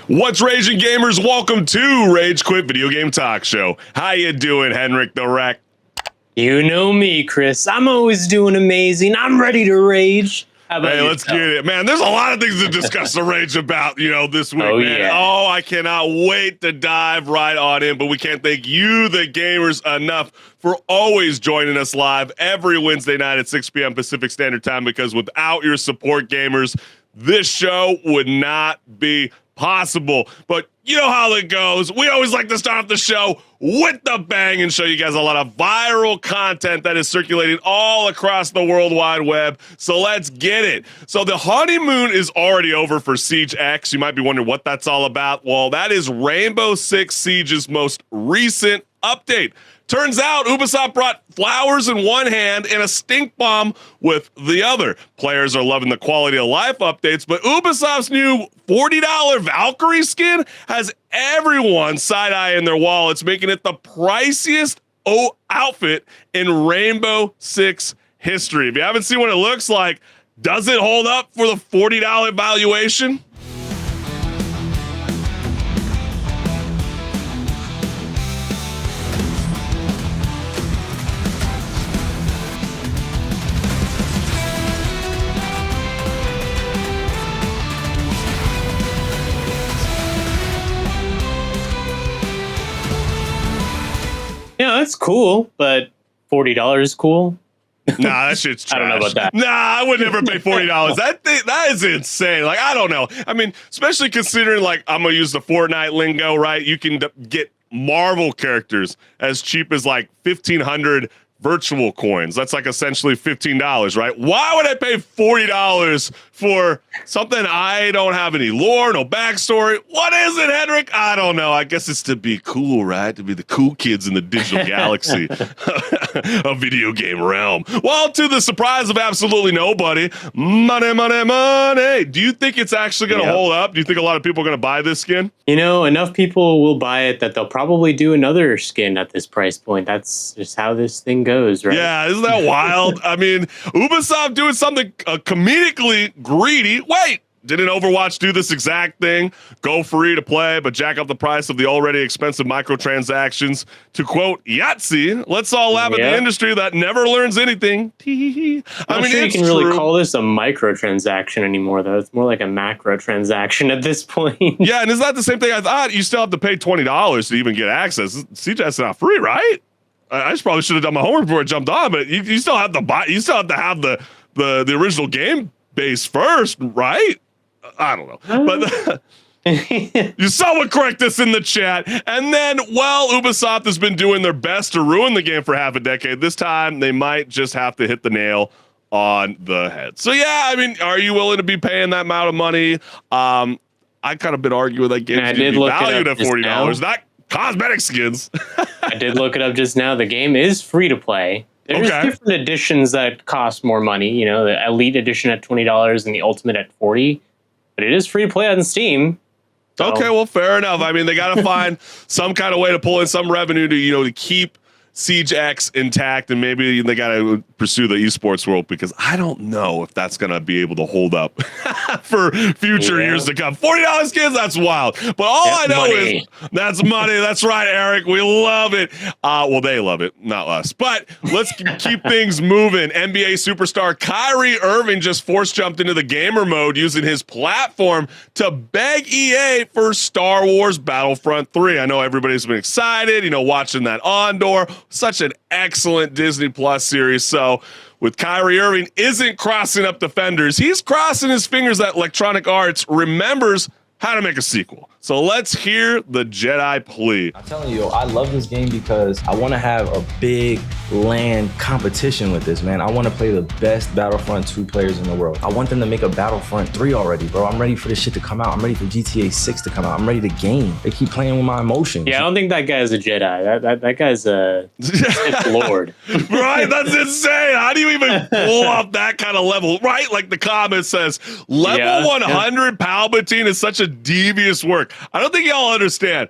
What's raging, gamers? Welcome to Rage Quit Video Game Talk Show. How you doing, Henrik the Wreck? You know me, Chris. I'm always doing amazing. I'm ready to rage. How about let's get it. Man, there's a lot of things to discuss the rage about, this week, man. Yeah. Oh, I cannot wait to dive right on in, but we can't thank you, the gamers, enough for always joining us live every Wednesday night at 6 p.m. Pacific Standard Time, because without your support, gamers, this show would not be possible. But you know how it goes. We always like to start off the show with the bang and show you guys a lot of viral content that is circulating all across the World Wide Web. So let's get it. So the honeymoon is already over for Siege X. You might be wondering what that's all about. Well, that is Rainbow Six Siege's most recent update. Turns out Ubisoft brought flowers in one hand and a stink bomb with the other. Players are loving the quality of life updates, but Ubisoft's new $40 Valkyrie skin has everyone side-eyeing their wallets, making it the priciest outfit in Rainbow Six history. If you haven't seen what it looks like, does it hold up for the $40 valuation? Yeah, that's cool, but $40 is cool. Nah, that shit's trash. I don't know about that. Nah, I would never pay $40. That is insane. Like, I don't know. I mean, especially considering, like, I'm gonna use the Fortnite lingo, right? You can get Marvel characters as cheap as like 1,500 virtual coins. That's like essentially $15, right? Why would I pay $40 for something I don't have any lore, no backstory? What is it, Henrik? I don't know. I guess it's to be cool, right? To be the cool kids in the digital galaxy, a video game realm. Well, to the surprise of absolutely nobody, money, money, money. Do you think it's actually going to hold up? Do you think a lot of people are going to buy this skin? You know, enough people will buy it that they'll probably do another skin at this price point. That's just how this thing goes, right? Yeah, isn't that wild? I mean, Ubisoft doing something comedically greedy. Wait, didn't Overwatch do this exact thing? Go free to play, but jack up the price of the already expensive microtransactions to, quote, Yahtzee. Let's all laugh at the industry that never learns anything. I'm not sure you can really call this a microtransaction anymore, though. It's more like a macro transaction at this point. Yeah, and is that the same thing? I thought you still have to pay $20 to even get access. CJ's not free, right? I just probably should have done my homework before I jumped on, but you still have to buy. You still have to have the original game base first, right? I don't know, but someone correct this in the chat. And then, well, Ubisoft has been doing their best to ruin the game for half a decade. This time, they might just have to hit the nail on the head. So yeah, I mean, are you willing to be paying that amount of money? I kind of been arguing that games need to be valued at $40, not cosmetic skins. I did look it up just now. The game is free to play. There's different editions that cost more money. You know, the Elite Edition at $20 and the Ultimate at $40. But it is free to play on Steam. So. Okay, well, fair enough. I mean, they got to find some kind of way to pull in some revenue to keep Siege X intact, and maybe they got to pursue the esports world, because I don't know if that's going to be able to hold up for future years to come. $40 skins, that's wild. But all I know is that's money. That's right, Eric. We love it. Well, they love it, not us. But let's keep things moving. NBA superstar Kyrie Irving just force jumped into the gamer mode using his platform to beg EA for Star Wars Battlefront 3. I know everybody's been excited, watching that Andor. Such an excellent Disney Plus series. So with Kyrie Irving isn't crossing up defenders, he's crossing his fingers that Electronic Arts remembers how to make a sequel. So let's hear the Jedi plea. I'm telling you, I love this game because I want to have a big LAN competition with this, man. I want to play the best Battlefront 2 players in the world. I want them to make a Battlefront 3 already, bro. I'm ready for this shit to come out. I'm ready for GTA 6 to come out. I'm ready to game. They keep playing with my emotions. Yeah, I don't think that guy's a Jedi. That guy's a Sith Lord. Right? That's insane. How do you even pull off that kind of level? Right? Like the comment says, level 100 Palpatine is such a devious work. I don't think y'all understand.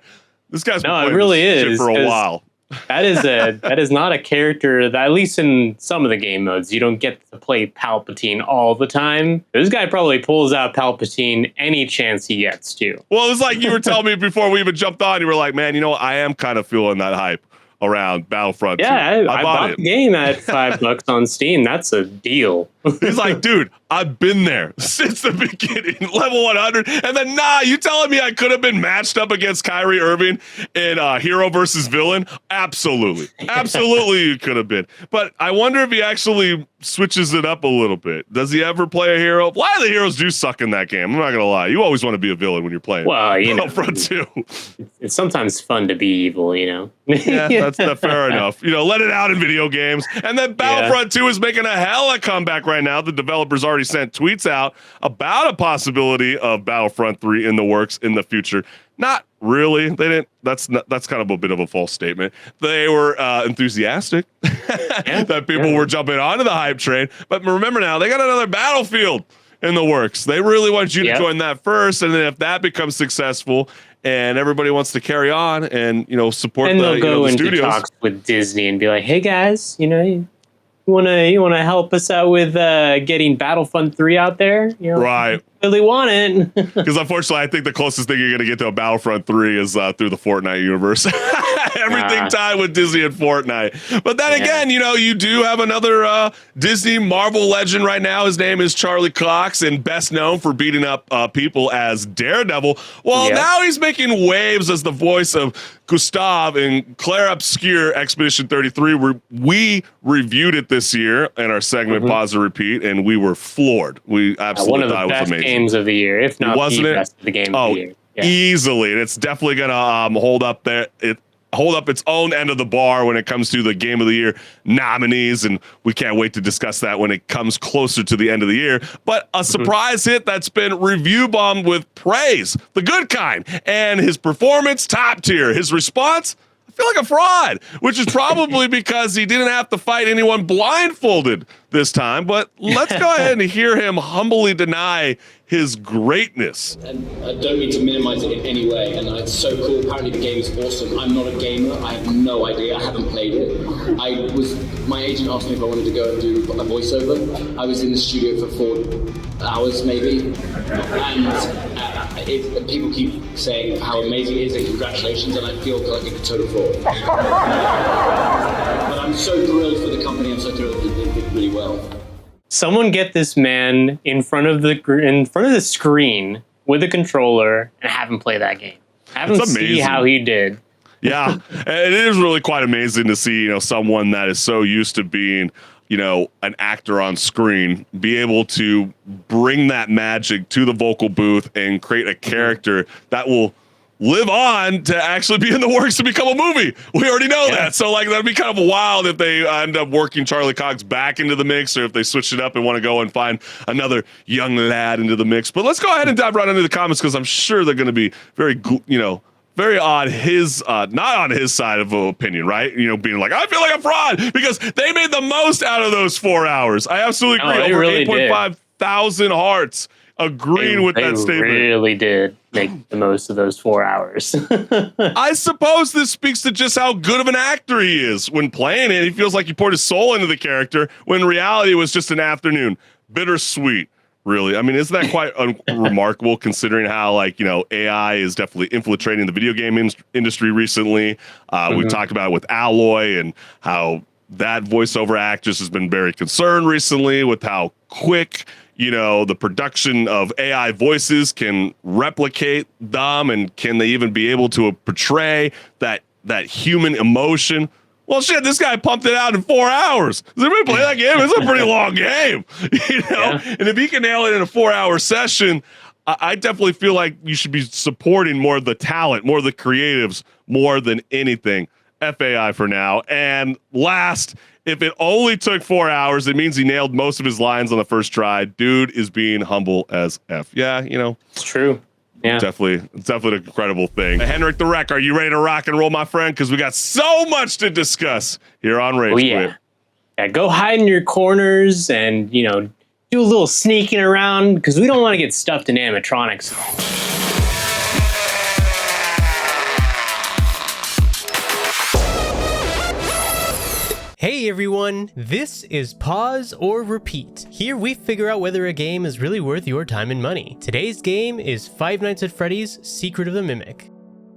This guy's been playing this shit for a while. That is not a character that, at least in some of the game modes, you don't get to play Palpatine all the time. This guy probably pulls out Palpatine any chance he gets to. Well, it was like you were telling me before we even jumped on. You were like, man, I am kind of feeling that hype around Battlefront 2. Yeah, I bought the game at $5 on Steam. That's a deal. He's like, dude, I've been there since the beginning, level 100. And then, you telling me I could have been matched up against Kyrie Irving in Hero versus Villain? Absolutely. Absolutely, you could have been. But I wonder if he actually switches it up a little bit. Does he ever play a hero? A lot of the heroes do suck in that game. I'm not going to lie. You always want to be a villain when you're playing. Well, Battlefront 2. It's sometimes fun to be evil, Yeah, that's fair enough. Let it out in video games. And then Battlefront 2 is making a hella comeback right now. The developers already sent tweets out about a possibility of Battlefront 3 in the works in the future. Not really. They didn't. That's kind of a bit of a false statement. They were enthusiastic that people were jumping onto the hype train. But remember now, they got another Battlefield in the works. They really want you to join that first, and then if that becomes successful and everybody wants to carry on and support and they'll go the into studios. Talks with Disney and be like, hey guys, you wanna help us out with getting Battlefront 3 out there? Right. Really want it. Because unfortunately, I think the closest thing you're going to get to a Battlefront 3 is through the Fortnite universe. Everything tied with Disney and Fortnite. But then again, you do have another Disney Marvel legend right now. His name is Charlie Cox, and best known for beating up people as Daredevil. Well, now he's making waves as the voice of Gustav in Claire Obscure Expedition 33. We reviewed it this year in our segment Pause and Repeat, and we were floored. We absolutely thought it was amazing. Games of the year, if not the best of the game of the year. Easily. And it's definitely gonna hold up its own end of the bar when it comes to the Game of the Year nominees, and we can't wait to discuss that when it comes closer to the end of the year. But a surprise hit that's been review bombed with praise, the good kind, and his performance top tier. His response, I feel like a fraud, which is probably because he didn't have to fight anyone blindfolded this time. But let's go ahead and hear him humbly deny his greatness. And I don't mean to minimize it in any way, and it's so cool. Apparently the game is awesome. I'm not a gamer. I have no idea. I haven't played it. My agent asked me if I wanted to go and do a voiceover. I was in the studio for 4 hours maybe, and people keep saying how amazing it is and congratulations, and I feel like a total fraud. But I'm so thrilled for the company. I'm so thrilled that they did really well. Someone get this man in front of the screen with a controller and have him play that game. Have him see how he did. Yeah, it is really quite amazing to see, someone that is so used to being, an actor on screen, be able to bring that magic to the vocal booth and create a character that will live on to actually be in the works to become a movie. We already know that. So that'd be kind of wild if they end up working Charlie Cox back into the mix, or if they switch it up and want to go and find another young lad into the mix. But let's go ahead and dive right into the comments, because I'm sure they're going to be very, very on his, not on his side of opinion, right? Being like, I feel like a fraud, because they made the most out of those 4 hours. I absolutely agree. Over really 8.5 thousand hearts agreeing with that statement. Really did make the most of those 4 hours. I suppose this speaks to just how good of an actor he is. When playing it, he feels like he poured his soul into the character, when in reality it was just an afternoon. Bittersweet, really. I mean, isn't that quite remarkable, considering how, AI is definitely infiltrating the video game industry recently? We've talked about it with Alloy, and how that voiceover actress has been very concerned recently with how quick the production of AI voices can replicate them, and can they even be able to portray that human emotion? Well, shit, this guy pumped it out in 4 hours. Does anybody play that game? It's a pretty long game, And if he can nail it in a 4-hour session, I definitely feel like you should be supporting more of the talent, more of the creatives, more than anything. FAI for now. And last, if it only took 4 hours, it means he nailed most of his lines on the first try. Dude is being humble as F. Yeah, It's true. Yeah. Definitely an incredible thing. Henrik the Wreck, are you ready to rock and roll, my friend? Because we got so much to discuss here on Rage Quit. Yeah, go hide in your corners and, do a little sneaking around, because we don't want to get stuffed in animatronics. Hey everyone, this is Pause or Repeat. Here we figure out whether a game is really worth your time and money. Today's game is Five Nights at Freddy's Secret of the Mimic.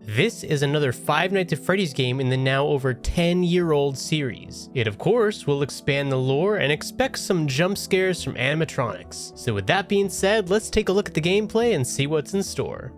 This is another Five Nights at Freddy's game in the now over 10-year-old series. It of course will expand the lore and expect some jump scares from animatronics. So with that being said, let's take a look at the gameplay and see what's in store.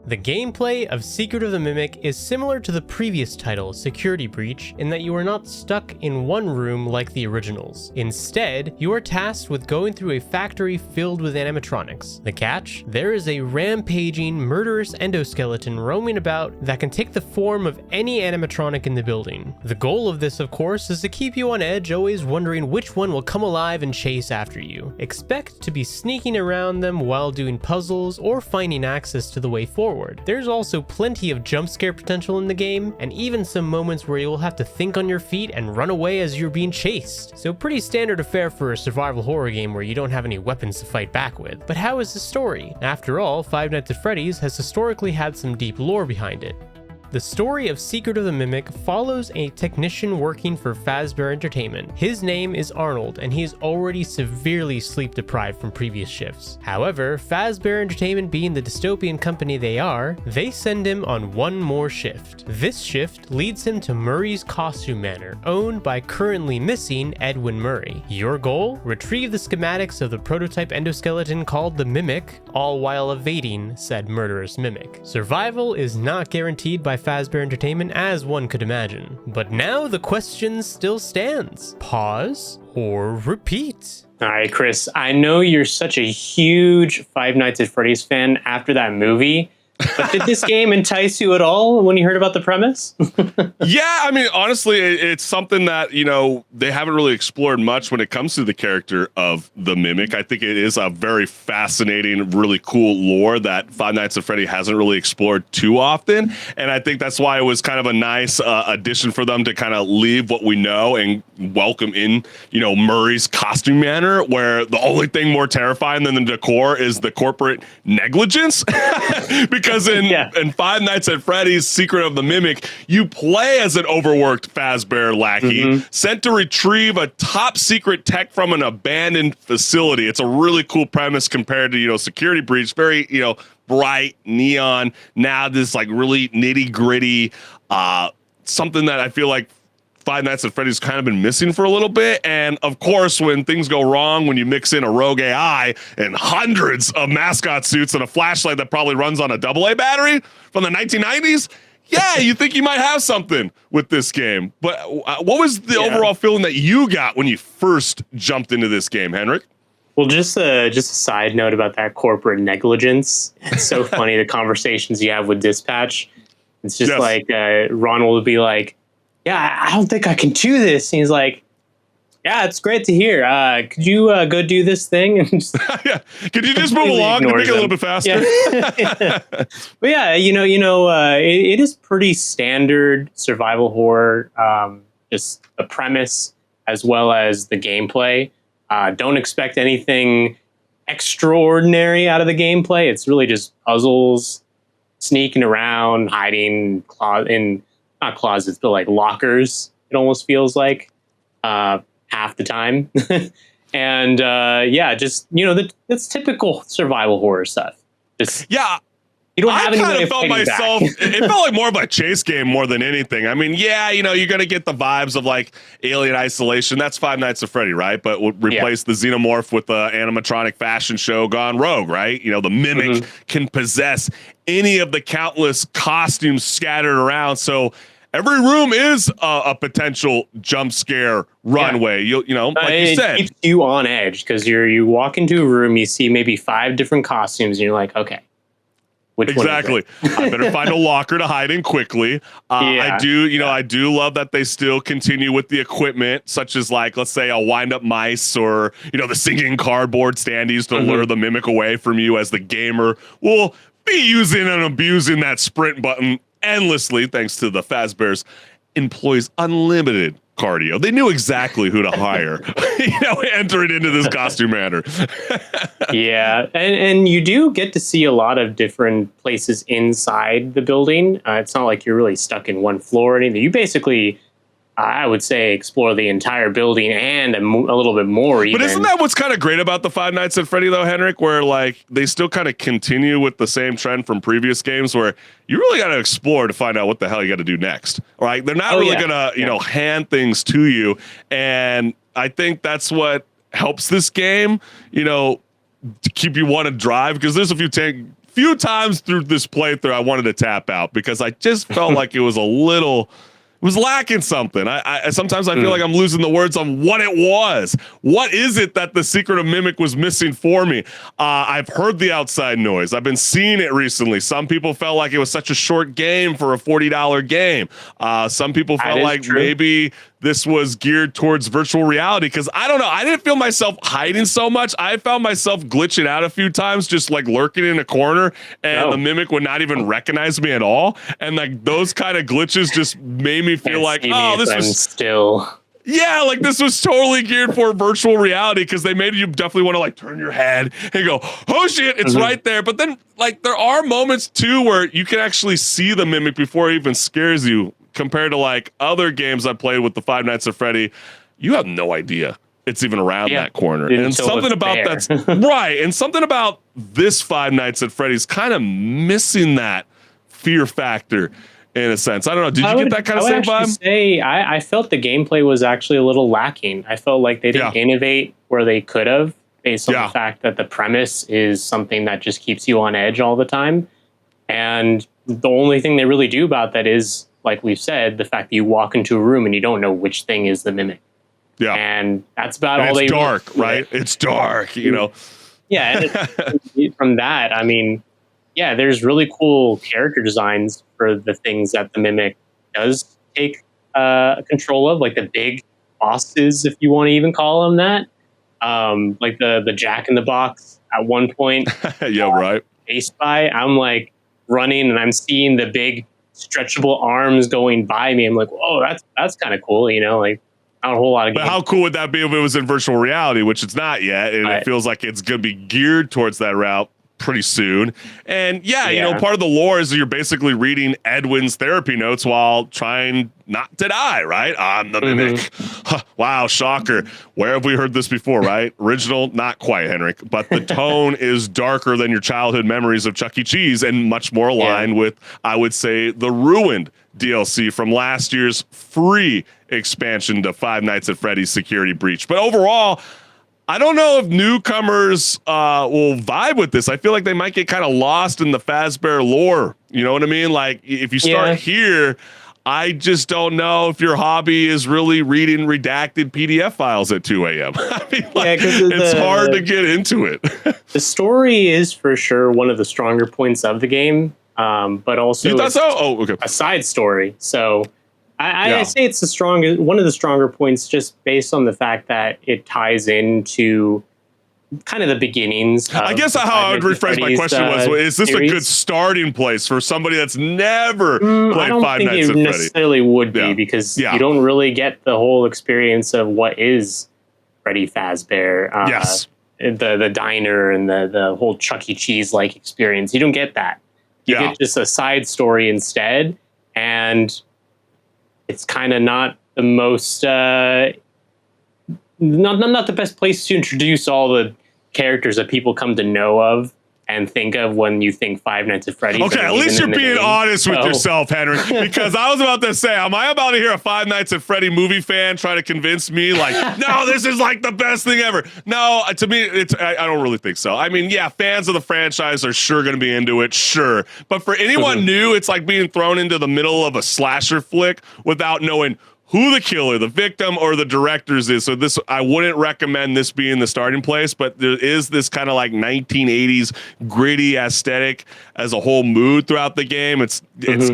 The gameplay of Secret of the Mimic is similar to the previous title, Security Breach, in that you are not stuck in one room like the originals. Instead, you are tasked with going through a factory filled with animatronics. The catch? There is a rampaging, murderous endoskeleton roaming about that can take the form of any animatronic in the building. The goal of this, of course, is to keep you on edge, always wondering which one will come alive and chase after you. Expect to be sneaking around them while doing puzzles or finding access to the way forward. There's also plenty of jump scare potential in the game, and even some moments where you will have to think on your feet and run away as you're being chased. So pretty standard affair for a survival horror game where you don't have any weapons to fight back with. But how is the story? After all, Five Nights at Freddy's has historically had some deep lore behind it. The story of Secret of the Mimic follows a technician working for Fazbear Entertainment. His name is Arnold, and he is already severely sleep deprived from previous shifts. However, Fazbear Entertainment being the dystopian company they are, they send him on one more shift. This shift leads him to Murray's Costume Manor, owned by currently missing Edwin Murray. Your goal? Retrieve the schematics of the prototype endoskeleton called the Mimic, all while evading said murderous mimic. Survival is not guaranteed by Fazbear Entertainment as one could imagine. But now the question still stands. Pause or repeat? All right, Chris, I know you're such a huge Five Nights at Freddy's fan after that movie, but did this game entice you at all when you heard about the premise? Yeah, I mean, honestly, it's something that, you know, they haven't really explored much when it comes to the character of the Mimic. I think it is a very fascinating, really cool lore that Five Nights at Freddy hasn't really explored too often. And I think that's why it was kind of a nice addition for them to kind of leave what we know and welcome in, you know, Murray's Costume Manor, where the only thing more terrifying than the decor is the corporate negligence. Because in Five Nights at Freddy's Secret of the Mimic, you play as an overworked Fazbear lackey sent to retrieve a top secret tech from an abandoned facility. It's a really cool premise compared to, you know, Security Breach, very, you know, bright neon. Now this like really nitty gritty, something that I feel like Five Nights at Freddy's kind of been missing for a little bit. And of course, when things go wrong, when you mix in a rogue AI and hundreds of mascot suits and a flashlight that probably runs on a AA battery from the 1990s, yeah, you think you might have something with this game. But what was the overall feeling that you got when you first jumped into this game, Henrik? Well, just a side note about that corporate negligence. It's so funny, the conversations you have with dispatch. It's just like Ronald would be like, yeah, I don't think I can do this. And he's like, yeah, it's great to hear. Could you go do this thing? And just could you just move along to make it a little bit faster? Yeah. But yeah, it is pretty standard survival horror. Just the premise as well as the gameplay. Don't expect anything extraordinary out of the gameplay. It's really just puzzles, sneaking around, hiding in not closets, but like lockers. It almost feels like half the time. And just, that's typical survival horror stuff. You don't have I kind of felt myself, it felt like more of a chase game more than anything. I mean, you're going to get the vibes of like Alien Isolation. That's Five Nights at Freddy, right? But we'll replace the xenomorph with the animatronic fashion show gone rogue, right? You know, the Mimic can possess any of the countless costumes scattered around. So every room is a potential jump scare runway. You like you said, it keeps you on edge because you walk into a room, you see maybe 5 different costumes, and you're like, okay. Exactly. I better find a locker to hide in quickly. I do love that they still continue with the equipment, such as like, let's say a wind up mice or, the singing cardboard standees to lure the Mimic away from you as the gamer will be using and abusing that sprint button endlessly, thanks to the Fazbear's employs unlimited cardio. They knew exactly who to hire, entering into this costume manor. Yeah, and you do get to see a lot of different places inside the building. It's not like you're really stuck in one floor or anything. You basically I would say explore the entire building and a little bit more. Even. But isn't that what's kind of great about the Five Nights at Freddy, though, Henrik? Where like they still kind of continue with the same trend from previous games, where you really got to explore to find out what the hell you got to do next. Right? They're not really gonna, you know, hand things to you, and I think that's what helps this game, you know, to keep you want to drive. Because there's a few times through this playthrough I wanted to tap out because I just felt like it was lacking something. I sometimes I feel like I'm losing the words on what it was. What is it that the Secret of Mimic was missing for me? I've heard the outside noise. I've been seeing it recently. Some people felt like it was such a short game for a $40 game. Some people felt like maybe this was geared towards virtual reality, because I don't know. I didn't feel myself hiding so much. I found myself glitching out a few times, just like lurking in a corner, and the Mimic would not even recognize me at all. And like those kind of glitches just made me feel like, oh, this was still. Yeah, like this was totally geared for virtual reality, because they made you definitely want to like turn your head and go, oh shit, it's right there. But then like there are moments too where you can actually see the Mimic before it even scares you, compared to like other games I played with the Five Nights at Freddy. You have no idea it's even around that corner. And something about that's right. And something about this Five Nights at Freddy's kind of missing that fear factor in a sense. I don't know. Did you get that kind of same vibe? I felt the gameplay was actually a little lacking. I felt like they didn't innovate where they could have, based on the fact that the premise is something that just keeps you on edge all the time. And the only thing they really do about that is, like we've said, the fact that you walk into a room and you don't know which thing is the Mimic. Yeah. And that's about all they do. It's dark, right? It's dark, you know. Yeah. And from that, I mean, yeah, there's really cool character designs for the things that the Mimic does take control of, like the big bosses, if you want to even call them that. Like the Jack in the Box at one point. Right. Chased by, I'm like running and I'm seeing the big stretchable arms going by me. I'm like, whoa, that's kind of cool, you know, like not a whole lot of But how cool would that be if it was in virtual reality, which it's not yet, and it feels like it's going to be geared towards that route pretty soon. And you know, part of the lore is you're basically reading Edwin's therapy notes while trying not to die, right? I'm the Mimic. Wow, shocker. Where have we heard this before, right? Original, not quite, Henrik. But the tone is darker than your childhood memories of Chuck E. Cheese, and much more aligned with, I would say, the Ruined DLC from last year's free expansion to Five Nights at Freddy's Security Breach. But overall, I don't know if newcomers will vibe with this. I feel like they might get kind of lost in the Fazbear lore. You know what I mean? Like, if you start here, I just don't know if your hobby is really reading redacted PDF files at 2 a.m. I mean, like, it's hard to get into it. The story is for sure one of the stronger points of the game, but also a side story. So I say it's one of the stronger points, just based on the fact that it ties into kind of the beginnings. I guess how I would rephrase my question is this series? A good starting place for somebody that's never played Five Nights at Freddy? I don't think it necessarily would be, because you don't really get the whole experience of what is Freddy Fazbear. The diner and the whole Chuck E. Cheese-like experience. You don't get that. You get just a side story instead, and it's kind of not the most, not the best place to introduce all the characters that people come to know of and think of when you think Five Nights at Freddy's. Okay, at least you're being honest with yourself, Henry. Because I was about to say, am I about to hear a Five Nights at Freddy movie fan try to convince me, like, no, this is like the best thing ever? No, to me, I don't really think so. I mean, yeah, fans of the franchise are sure going to be into it, sure. But for anyone new, it's like being thrown into the middle of a slasher flick without knowing who the killer, the victim, or the directors is. So this, I wouldn't recommend this being the starting place, but there is this kind of like 1980s gritty aesthetic as a whole mood throughout the game. It's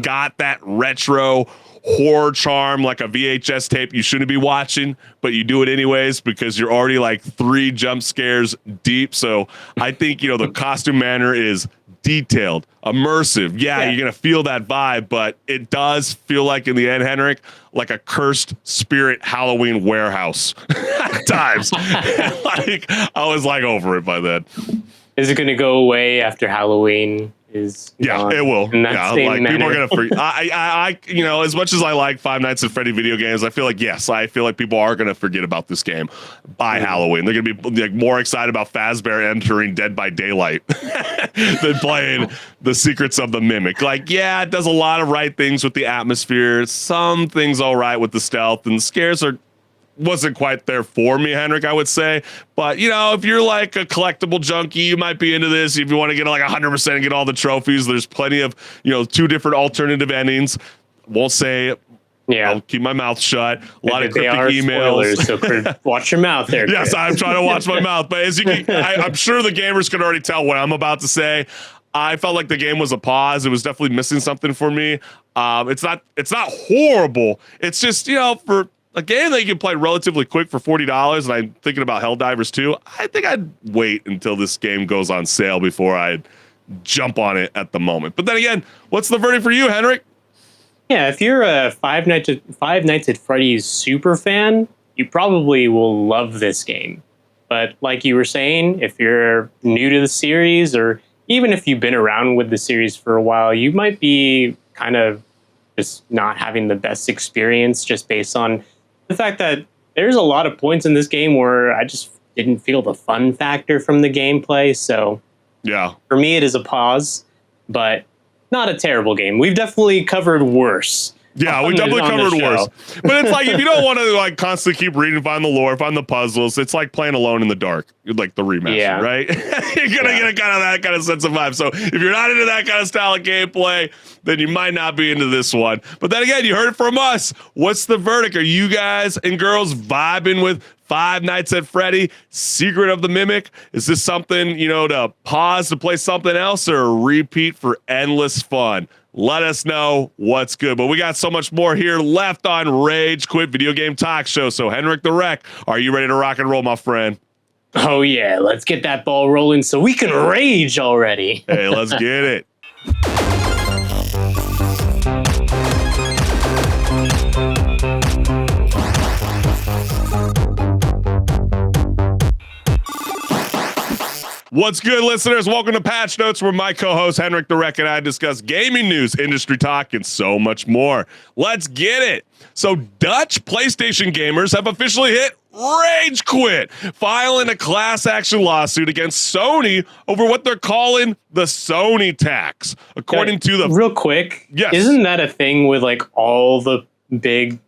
got that retro horror charm, like a VHS tape you shouldn't be watching, but you do it anyways because you're already like 3 jump scares deep. So I think, you know, the costume manner is detailed, immersive. Yeah, you're going to feel that vibe, but it does feel like in the end, Henrik, like a cursed spirit Halloween warehouse at times. Like, I was like over it by then. Is it going to go away after Halloween? is it will. In that Yeah, same like manner. people are gonna. I, as much as I like Five Nights at Freddy video games, I feel like people are gonna forget about this game by Halloween. They're gonna be like more excited about Fazbear entering Dead by Daylight than playing The Secrets of the Mimic. Like, yeah, it does a lot of right things with the atmosphere. Some things all right with the stealth, and scares wasn't quite there for me, Henrik, I would say. But, if you're like a collectible junkie, you might be into this. If you want to get like 100% and get all the trophies, there's plenty of, 2 different alternative endings. Won't say it. Yeah. I'll keep my mouth shut. A lot of cryptic emails. emails. So watch your mouth there. Yes, I'm trying to watch my mouth. But as you can, I'm sure the gamers can already tell what I'm about to say. I felt like the game was a pause. It was definitely missing something for me. It's not horrible. It's just, for a game that you can play relatively quick for $40, and I'm thinking about Helldivers 2, I think I'd wait until this game goes on sale before I'd jump on it at the moment. But then again, what's the verdict for you, Henrik? Yeah, if you're a Five Nights at Freddy's super fan, you probably will love this game. But like you were saying, if you're new to the series, or even if you've been around with the series for a while, you might be kind of just not having the best experience just based on the fact that there's a lot of points in this game where I just didn't feel the fun factor from the gameplay. So yeah, for me, it is a pause, but not a terrible game. We've definitely covered worse. Yeah, we definitely covered worse. But it's like, if you don't want to like constantly keep reading, find the lore, find the puzzles, it's like playing Alone in the Dark, like the remaster, right? You're going to get a kind of that kind of sense of vibe. So if you're not into that kind of style of gameplay, then you might not be into this one. But then again, you heard it from us. What's the verdict? Are you guys and girls vibing with Five Nights at Freddy, Secret of the Mimic? Is this something, to pause to play something else, or a repeat for endless fun? Let us know what's good. But we got so much more here left on Rage Quit Video Game Talk Show. So, Henrik the Wreck, are you ready to rock and roll, my friend? Oh, yeah. Let's get that ball rolling so we can rage already. Hey, let's get it. What's good, listeners? Welcome to Patch Notes, where my co-host Henrik the Wreck and I discuss gaming news, industry talk, and so much more. Let's get it. So, Dutch PlayStation gamers have officially hit Rage Quit, filing a class action lawsuit against Sony over what they're calling the Sony tax. According to the... Real quick, yes. Isn't that a thing with like all the big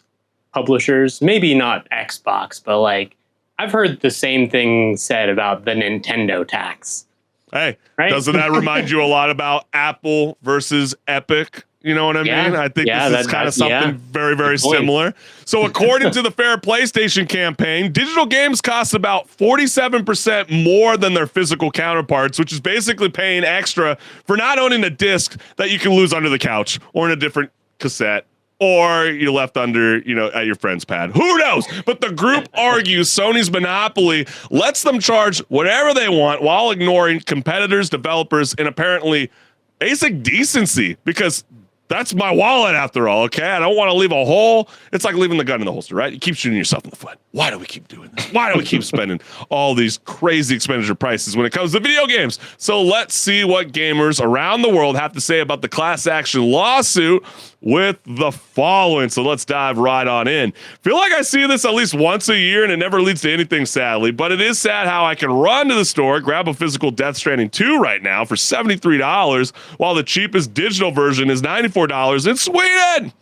publishers? Maybe not Xbox, but like, I've heard the same thing said about the Nintendo tax. Hey, right? Doesn't that remind you a lot about Apple versus Epic? You know what I mean? I think this is kind of something very, very similar. So according to the Fair PlayStation campaign, digital games cost about 47% more than their physical counterparts, which is basically paying extra for not owning a disc that you can lose under the couch or in a different cassette, or you left under, at your friend's pad. Who knows? But the group argues Sony's monopoly lets them charge whatever they want while ignoring competitors, developers, and apparently basic decency, because that's my wallet after all, okay? I don't want to leave a hole. It's like leaving the gun in the holster, right? You keep shooting yourself in the foot. Why do we keep doing this? Why do we keep spending all these crazy expenditure prices when it comes to video games? So let's see what gamers around the world have to say about the class action lawsuit with the following. So let's dive right on in. Feel like I see this at least once a year and it never leads to anything, sadly, but it is sad how I can run to the store, grab a physical Death Stranding 2 right now for $73, while the cheapest digital version is $94 in Sweden.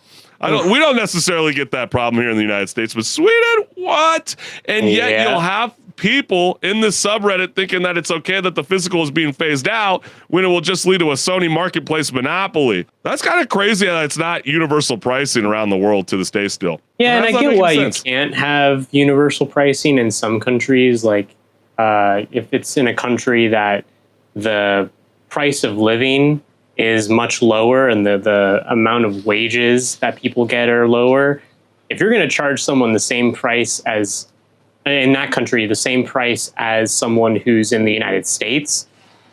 We don't necessarily get that problem here in the United States, but Sweden, what? And yet you'll have people in this subreddit thinking that it's okay that the physical is being phased out when it will just lead to a Sony marketplace monopoly. That's kind of crazy that it's not universal pricing around the world to this day still. Yeah, and I get why you can't have universal pricing in some countries. Like if it's in a country that the price of living is much lower and the amount of wages that people get are lower. If you're going to charge someone the same price as, in that country, the same price as someone who's in the United States,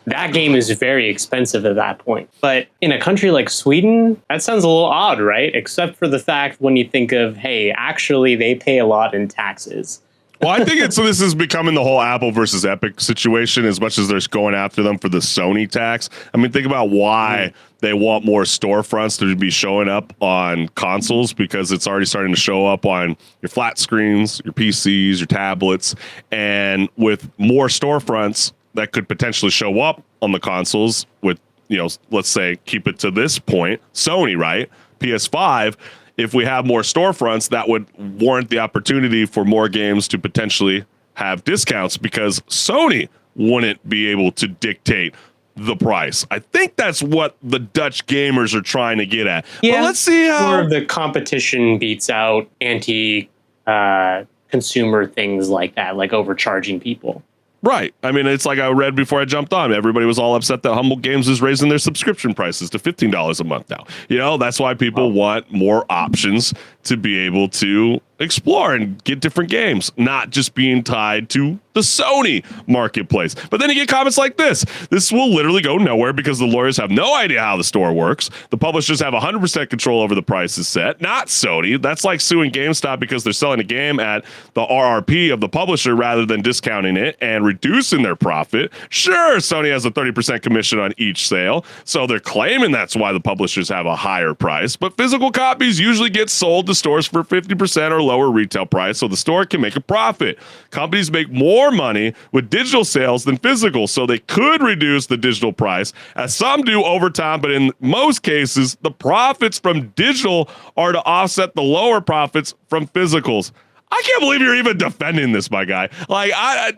that game is very expensive at that point. But in a country like Sweden, that sounds a little odd, right? Except for the fact when you think of, hey, actually they pay a lot in taxes. Well, I think this is becoming the whole Apple versus Epic situation as much as they're going after them for the Sony tax. I mean, think about why they want more storefronts to be showing up on consoles, because it's already starting to show up on your flat screens, your PCs, your tablets, and with more storefronts that could potentially show up on the consoles with, let's say, keep it to this point, Sony, right? PS5. If we have more storefronts, that would warrant the opportunity for more games to potentially have discounts, because Sony wouldn't be able to dictate the price. I think that's what the Dutch gamers are trying to get at. Yeah, but let's see how or the competition beats out anti-consumer things like that, like overcharging people. Right. I mean, it's like I read before I jumped on. Everybody was all upset that Humble Games is raising their subscription prices to $15 a month now. That's why people want more options to be able to explore and get different games, not just being tied to the Sony marketplace. But then you get comments like this. This will literally go nowhere because the lawyers have no idea how the store works. The publishers have 100% control over the prices set, not Sony. That's like suing GameStop because they're selling a game at the RRP of the publisher rather than discounting it and reducing their profit. Sure, Sony has a 30% commission on each sale, so they're claiming that's why the publishers have a higher price, but physical copies usually get sold to stores for 50% or lower retail price, so the store can make a profit. Companies make more money with digital sales than physical, so they could reduce the digital price, as some do over time, but in most cases, the profits from digital are to offset the lower profits from physicals. I can't believe you're even defending this, my guy. I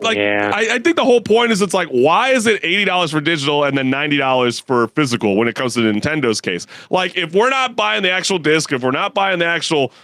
think the whole point is, it's like, why is it $80 for digital and then $90 for physical when it comes to Nintendo's case? Like, if we're not buying the actual disc, if we're not buying the actual,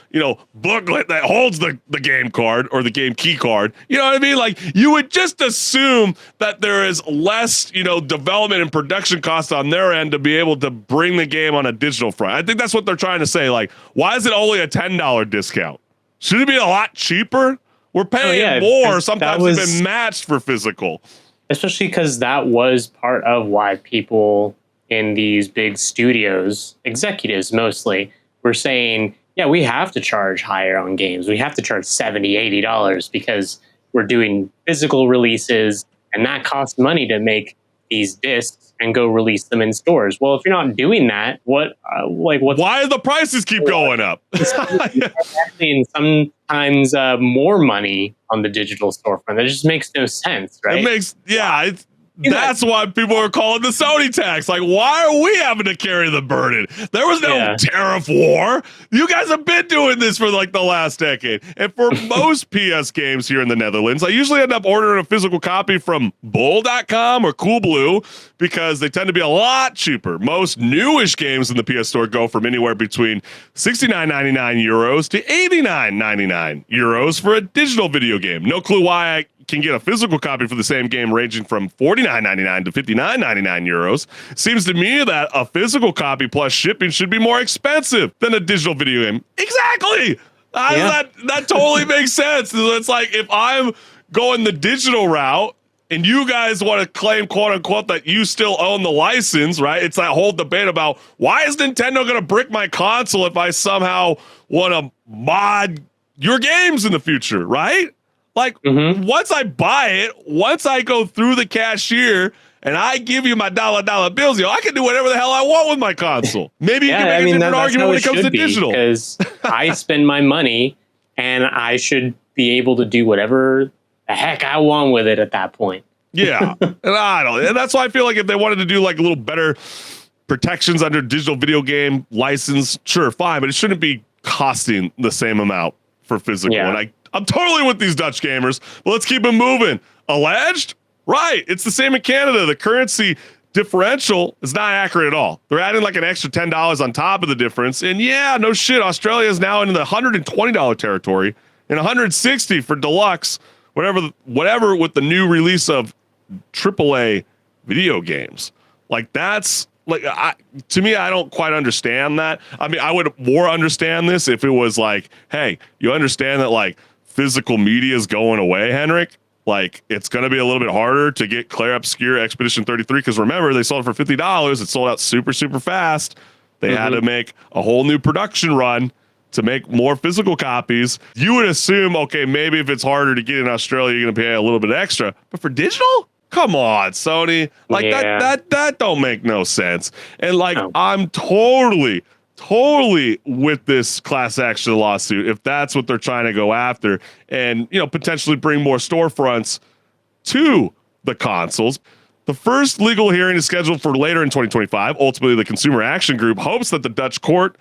booklet that holds the game card or the game key card, you know what I mean? Like, you would just assume that there is less, development and production costs on their end to be able to bring the game on a digital front. I think that's what they're trying to say. Like, why is it only a $10 discount? Should it be a lot cheaper? We're paying more. Sometimes it's been matched for physical. Especially because that was part of why people in these big studios, executives mostly, were saying, yeah, we have to charge higher on games. We have to charge $70, $80 because we're doing physical releases, and that costs money to make these discs and go release them in stores. Well, if you're not doing that, why do the prices keep going up? And sometimes more money on the digital storefront. That just makes no sense, right? That's why people are calling the Sony tax. Like, why are we having to carry the burden? There was no tariff war. You guys have been doing this for like the last decade. And for most PS games here in the Netherlands, I usually end up ordering a physical copy from bull.com or Coolblue because they tend to be a lot cheaper. Most newish games in the PS Store go from anywhere between €69.99 to €89.99 for a digital video game. No clue why I can get a physical copy for the same game ranging from €49.99 to €59.99. Seems to me that a physical copy plus shipping should be more expensive than a digital video game. Exactly. That totally makes sense. It's like, if I'm going the digital route and you guys want to claim, quote unquote, that you still own the license, right? It's that whole debate about, why is Nintendo going to brick my console if I somehow want to mod your games in the future, right? Like, once I buy it, once I go through the cashier and I give you my dollar bills, I can do whatever the hell I want with my console. Maybe you can make a different argument when it comes to digital. Because I spend my money and I should be able to do whatever the heck I want with it at that point. Yeah. And that's why I feel like if they wanted to do like a little better protections under digital video game license, sure, fine, but it shouldn't be costing the same amount for physical. Yeah. And I'm totally with these Dutch gamers, but let's keep it moving. Alleged? Right. It's the same in Canada. The currency differential is not accurate at all. They're adding like an extra $10 on top of the difference. And yeah, no shit. Australia is now in the $120 territory and $160 for deluxe, whatever with the new release of AAA video games. Like, that's like, to me, I don't quite understand that. I mean, I would more understand this if it was like, hey, you understand that like physical media is going away, Henrik. Like, it's going to be a little bit harder to get Claire Obscure Expedition 33 because remember, they sold it for $50. It sold out super, super fast. They had to make a whole new production run to make more physical copies. You would assume, okay, maybe if it's harder to get in Australia, you're going to pay a little bit extra. But for digital? Come on, Sony. Like that don't make no sense. And like I'm totally with this class action lawsuit if that's what they're trying to go after and, you know, potentially bring more storefronts to the consoles. The first legal hearing is scheduled for later in 2025. Ultimately, the Consumer Action Group hopes that the Dutch court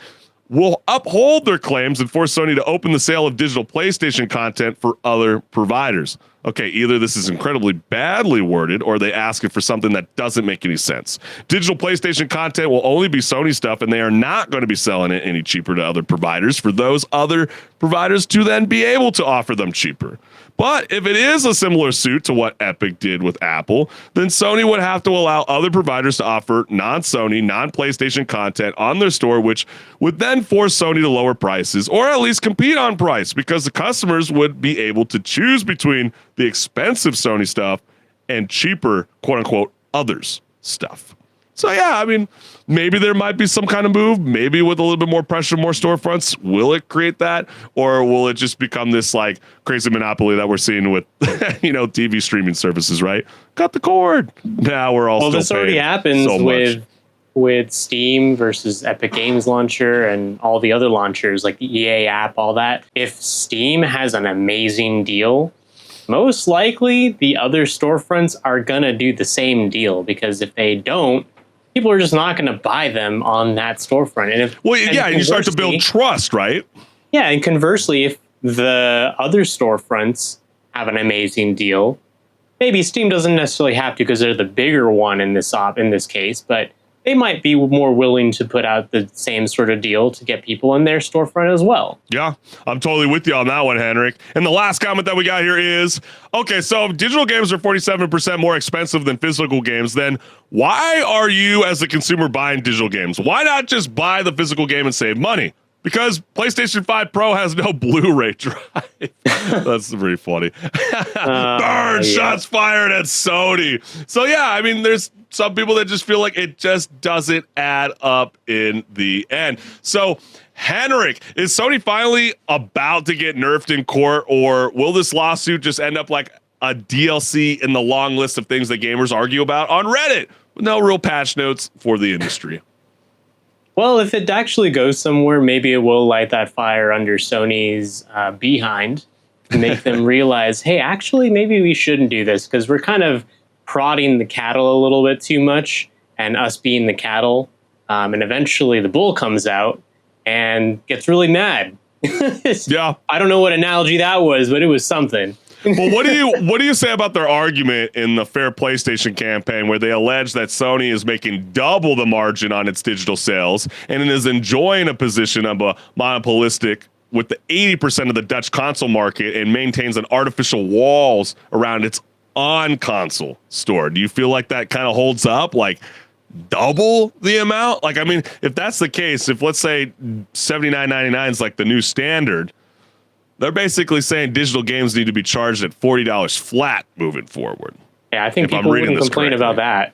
will uphold their claims and force Sony to open the sale of digital PlayStation content for other providers. Okay, either this is incredibly badly worded or they ask it for something that doesn't make any sense. Digital PlayStation content will only be Sony stuff, and they are not going to be selling it any cheaper to other providers for those other providers to then be able to offer them cheaper. But if it is a similar suit to what Epic did with Apple, then Sony would have to allow other providers to offer non-Sony, non-PlayStation content on their store, which would then force Sony to lower prices or at least compete on price because the customers would be able to choose between the expensive Sony stuff and cheaper, quote unquote, others stuff. So yeah, I mean, maybe there might be some kind of move, maybe with a little bit more pressure, more storefronts. Will it create that? Or will it just become this like crazy monopoly that we're seeing with, you know, TV streaming services, right? Cut the cord. Now we're all well, this already happens with Steam versus Epic Games Launcher and all the other launchers like the EA app, all that. If Steam has an amazing deal, most likely the other storefronts are going to do the same deal because if they don't, people are just not going to buy them on that storefront. And you start to build trust, right? Yeah, and conversely, if the other storefronts have an amazing deal, maybe Steam doesn't necessarily have to because they're the bigger one in this case, but they might be more willing to put out the same sort of deal to get people in their storefront as well. Yeah, I'm totally with you on that one, Henrik. And the last comment that we got here is, okay, so if digital games are 47% more expensive than physical games, then why are you as a consumer buying digital games? Why not just buy the physical game and save money? Because PlayStation 5 Pro has no Blu-ray drive. That's pretty funny. Burn, shots fired at Sony. So yeah, I mean, there's some people that just feel like it just doesn't add up in the end. So Henrik, is Sony finally about to get nerfed in court, or will this lawsuit just end up like a DLC in the long list of things that gamers argue about on Reddit with no real patch notes for the industry? Well, if it actually goes somewhere, maybe it will light that fire under Sony's behind to make them realize, hey, actually, maybe we shouldn't do this because we're kind of prodding the cattle a little bit too much and us being the cattle. And eventually the bull comes out and gets really mad. Yeah. I don't know what analogy that was, but it was something. Well, what do you say about their argument in the Fair PlayStation campaign where they allege that Sony is making double the margin on its digital sales and is enjoying a position of a monopolistic with the 80% of the Dutch console market and maintains an artificial walls around its on-console store? Do you feel like that kind of holds up? Like double the amount? Like, I mean, if that's the case, if let's say $79.99 is like the new standard, they're basically saying digital games need to be charged at $40 flat moving forward. Yeah, I think people wouldn't complain about that.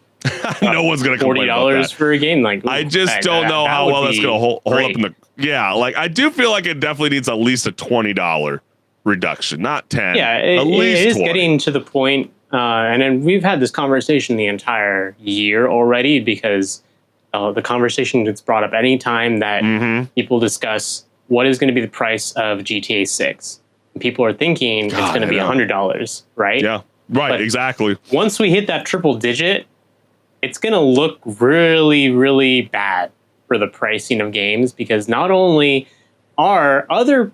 No one's going to complain about that. $40 for a game. Like, I just don't know how well that's going to hold up in the... Yeah, like I do feel like it definitely needs at least a $20 reduction, not 10. Yeah, at least it is 20. getting to the point, and then we've had this conversation the entire year already because the conversation gets brought up anytime that people discuss what is going to be the price of GTA 6. And people are thinking it's going to be $100, right? Yeah, right, but exactly. Once we hit that triple digit, it's going to look really, really bad for the pricing of games because not only are other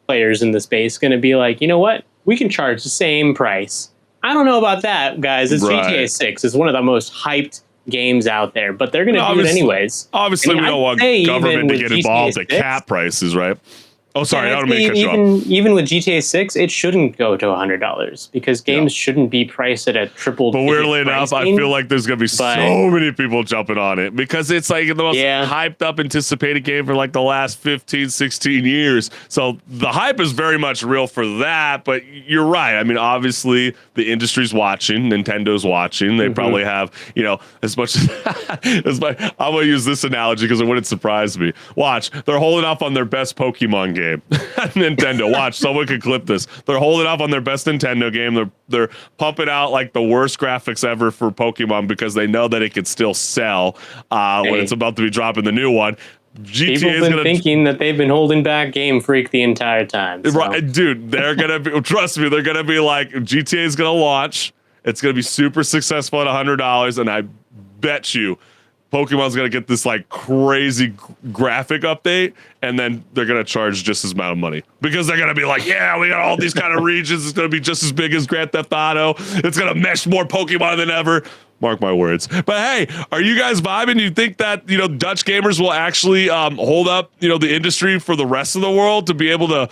players in the space going to be like, you know what, we can charge the same price. I don't know about that, guys. It's GTA 6. It's one of the most hyped games out there, but they're going to do it anyways. Obviously, we don't want government to get involved at cap prices, right? Oh, sorry, I don't mean to cut you off. Even with GTA 6, it shouldn't go to $100 because games shouldn't be priced at a triple. But weirdly enough, I feel like there's gonna be so many people jumping on it because it's like the most hyped up, anticipated game for like the last 15, 16 years. So the hype is very much real for that. But you're right. I mean, obviously the industry's watching, Nintendo's watching. They probably have, as much as I'm gonna use this analogy because it wouldn't surprise me. Watch, they're holding off on their best Pokemon game. Nintendo, watch, someone could clip this. They're holding off on their best Nintendo game. They're pumping out like the worst graphics ever for Pokemon because they know that it could still sell when it's about to be dropping the new one. People have been thinking that they've been holding back Game Freak the entire time. So. Right, dude, they're gonna be. Trust me, they're gonna be like GTA is gonna launch. It's gonna be super successful at $100, and I bet you Pokemon's gonna get this like crazy graphic update, and then they're gonna charge just as amount of money because they're gonna be like, yeah, we got all these kind of regions. It's gonna be just as big as Grand Theft Auto. It's gonna mesh more Pokemon than ever. Mark my words. But hey, are you guys vibing? You think that Dutch gamers will actually hold up the industry for the rest of the world to be able to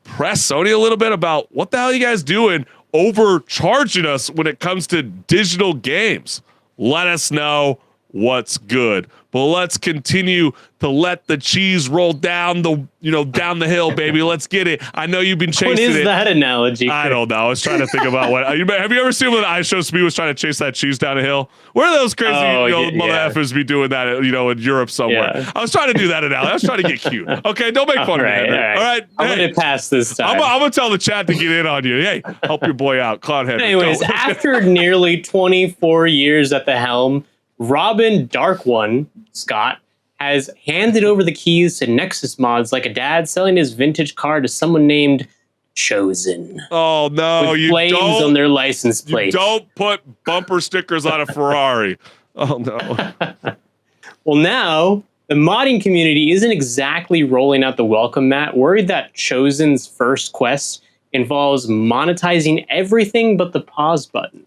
press Sony a little bit about what the hell are you guys doing overcharging us when it comes to digital games? Let us know what's good. But let's continue to let the cheese roll down the down the hill, baby. Let's get it. I know you've been chasing it. What is that analogy? I don't know. I was trying to think about what. Have you ever seen when iShowSpeed was trying to chase that cheese down a hill? Where are those crazy mother effers be doing that? In Europe somewhere. Yeah. I was trying to do that analogy. I was trying to get cute. Okay, don't make fun of me. All right. I'm gonna pass this time. I'm gonna tell the chat to get in on you. Hey, help your boy out, Cloud Henry. Anyways, after nearly 24 years at the helm, Robin Dark One Scott has handed over the keys to Nexus mods like a dad selling his vintage car to someone named Chosen. Oh no, with flames on their license plate. You don't put bumper stickers on a Ferrari. Oh no. Well, now the modding community isn't exactly rolling out the welcome mat, worried that Chosen's first quest involves monetizing everything but the pause button.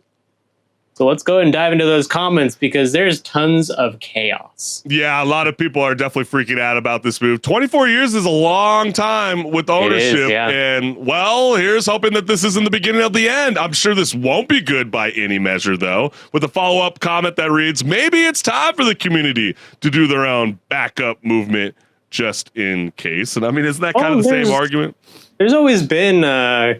So let's go ahead and dive into those comments because there's tons of chaos. Yeah, a lot of people are definitely freaking out about this move. 24 years is a long time with ownership. It is, yeah. And, well, here's hoping that this isn't the beginning of the end. I'm sure this won't be good by any measure, though, with a follow-up comment that reads, maybe it's time for the community to do their own backup movement just in case. And, I mean, isn't that kind of the same argument? There's always been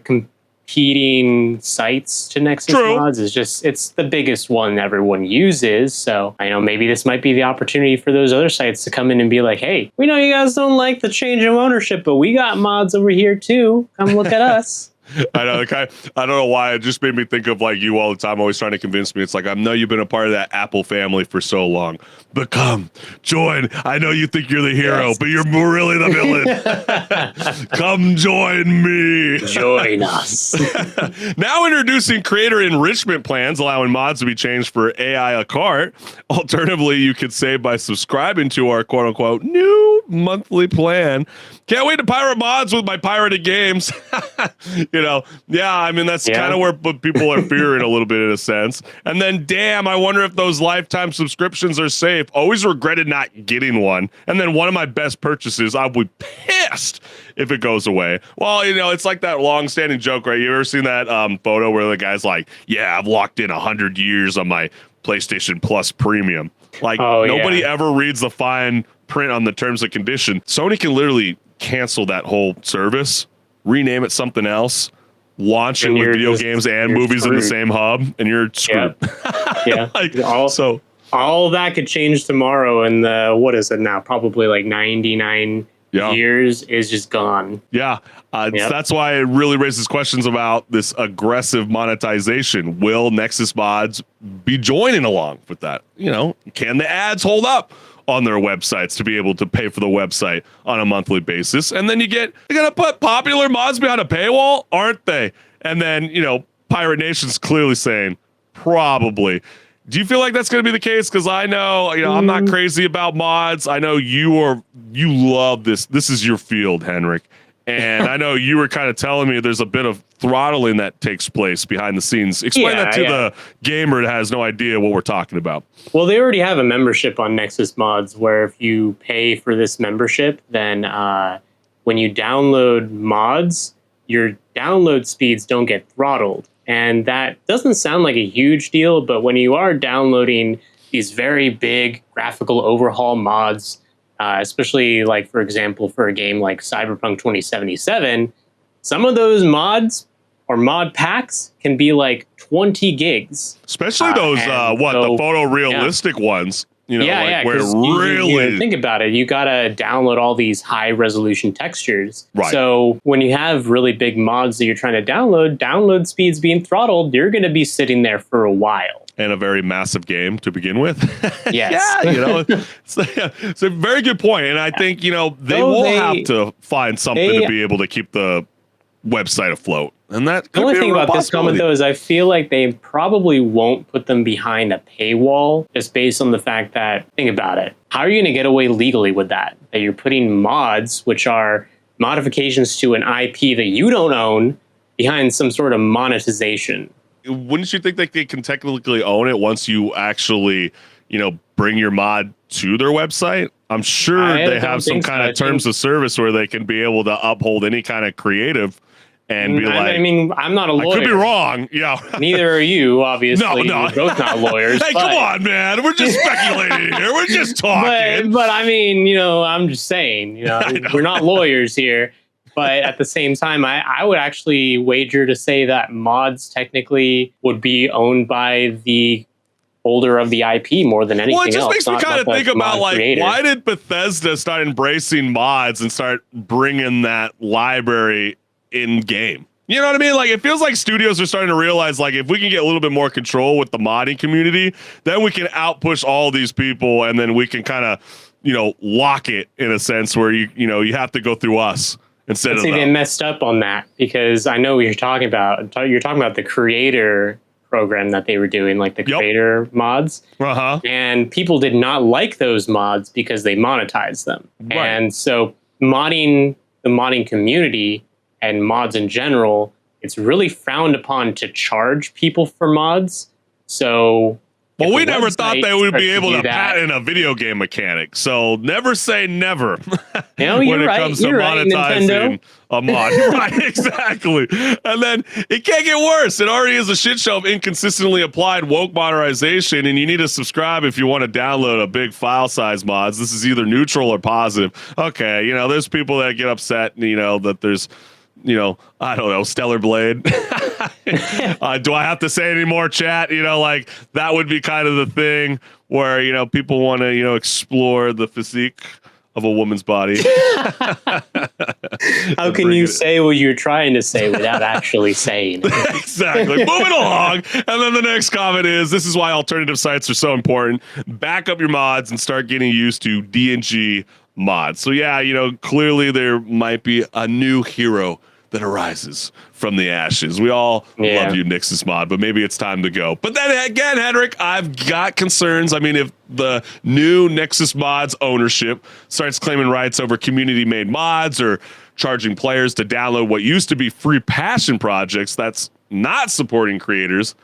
competing sites to Nexus mods. It's the biggest one everyone uses. So I know maybe this might be the opportunity for those other sites to come in and be like, hey, we know you guys don't like the change of ownership, but we got mods over here too. Come look at us. I know. I don't know why. It just made me think of like you all the time, always trying to convince me. It's like, I know you've been a part of that Apple family for so long, but come join. I know you think you're the hero, but you're really the villain. Come join me. Join us. Now introducing creator enrichment plans, allowing mods to be changed for AI a cart. Alternatively, you could save by subscribing to our quote unquote new monthly plan. Can't wait to pirate mods with my pirated games. Yeah, I mean, that's kind of where people are fearing a little bit in a sense. And then, damn, I wonder if those lifetime subscriptions are safe. Always regretted not getting one. And then one of my best purchases, I'll be pissed if it goes away. Well, it's like that long-standing joke, right? You ever seen that photo where the guy's like, yeah, I've locked in 100 years on my PlayStation Plus Premium. Like, nobody ever reads the fine print on the terms and conditions. Sony can literally cancel that whole service, rename it something else, launch it with video games and movies in the same hub, and you're screwed. Yeah. All that could change tomorrow, and what is it now? Probably like 99 years is just gone. Yeah. That's why it really raises questions about this aggressive monetization. Will Nexus mods be joining along with that? Can the ads hold up on their websites to be able to pay for the website on a monthly basis? And then they're gonna put popular mods behind a paywall, aren't they? And then Pirate Nation's clearly saying probably. Do you feel like that's going to be the case? Because I know I'm not crazy about mods. I know you love this. This is your field, Henrik. And I know you were kind of telling me there's a bit of throttling that takes place behind the scenes. Explain that to the gamer that has no idea what we're talking about. Well, they already have a membership on Nexus mods where if you pay for this membership, then when you download mods, your download speeds don't get throttled. And that doesn't sound like a huge deal, but when you are downloading these very big graphical overhaul mods, especially like, for example, for a game like Cyberpunk 2077, some of those mods or mod packs can be like 20 gigs. Especially those, the photorealistic ones. Where really think about it, you gotta download all these high resolution textures. Right. So when you have really big mods that you're trying to download speeds being throttled, you're gonna be sitting there for a while. And a very massive game to begin with. Yes. It's a very good point. And I think, they will have to find something to be able to keep the website afloat. And that the only thing about this comment, though, is I feel like they probably won't put them behind a paywall just based on the fact that, think about it, how are you going to get away legally with that? That you're putting mods, which are modifications to an IP that you don't own, behind some sort of monetization. Wouldn't you think that they can technically own it once you actually, bring your mod to their website? I'm sure they have some kind of terms of service where they can be able to uphold any kind of creative and be like, I mean, I'm not a lawyer. I could be wrong. Yeah. Neither are you, obviously. No. We're both not lawyers. Hey, come on, man. We're just speculating here. We're just talking. But I mean, I'm just saying, we're not lawyers here. But at the same time, I would actually wager to say that mods technically would be owned by the holder of the IP more than anything else. Well, it just makes me kind of think about, why did Bethesda start embracing mods and start bringing that library in game? You know what I mean? Like, it feels like studios are starting to realize, like, if we can get a little bit more control with the modding community, then we can outpush all these people, and then we can kind of, lock it in a sense where you have to go through us instead of. See, they messed up on that, because I know what you're talking about. You're talking about the creator program that they were doing, like the creator mods. And people did not like those mods because they monetized them. Right. And so the modding community and mods in general, it's really frowned upon to charge people for mods. So well, we never thought they would be able to patent a video game mechanic. So never say never when it comes to monetizing a mod. Right, exactly. And then it can't get worse. It already is a shit show of inconsistently applied woke modernization, and you need to subscribe if you want to download a big file size mods. This is either neutral or positive. Okay, there's people that get upset, that there's I don't know, Stellar Blade. Do I have to say any more, chat? That would be kind of the thing where, people want to, explore the physique of a woman's body. How can you say what you're trying to say without actually saying it? Exactly. Moving along. And then the next comment is, this is why alternative sites are so important. Back up your mods and start getting used to DNG mods. So yeah, clearly there might be a new hero that arises from the ashes. We all love you, Nexus mod, but maybe it's time to go. But then again, Henrik, I've got concerns. I mean, if the new Nexus mods ownership starts claiming rights over community-made mods or charging players to download what used to be free passion projects that's not supporting creators,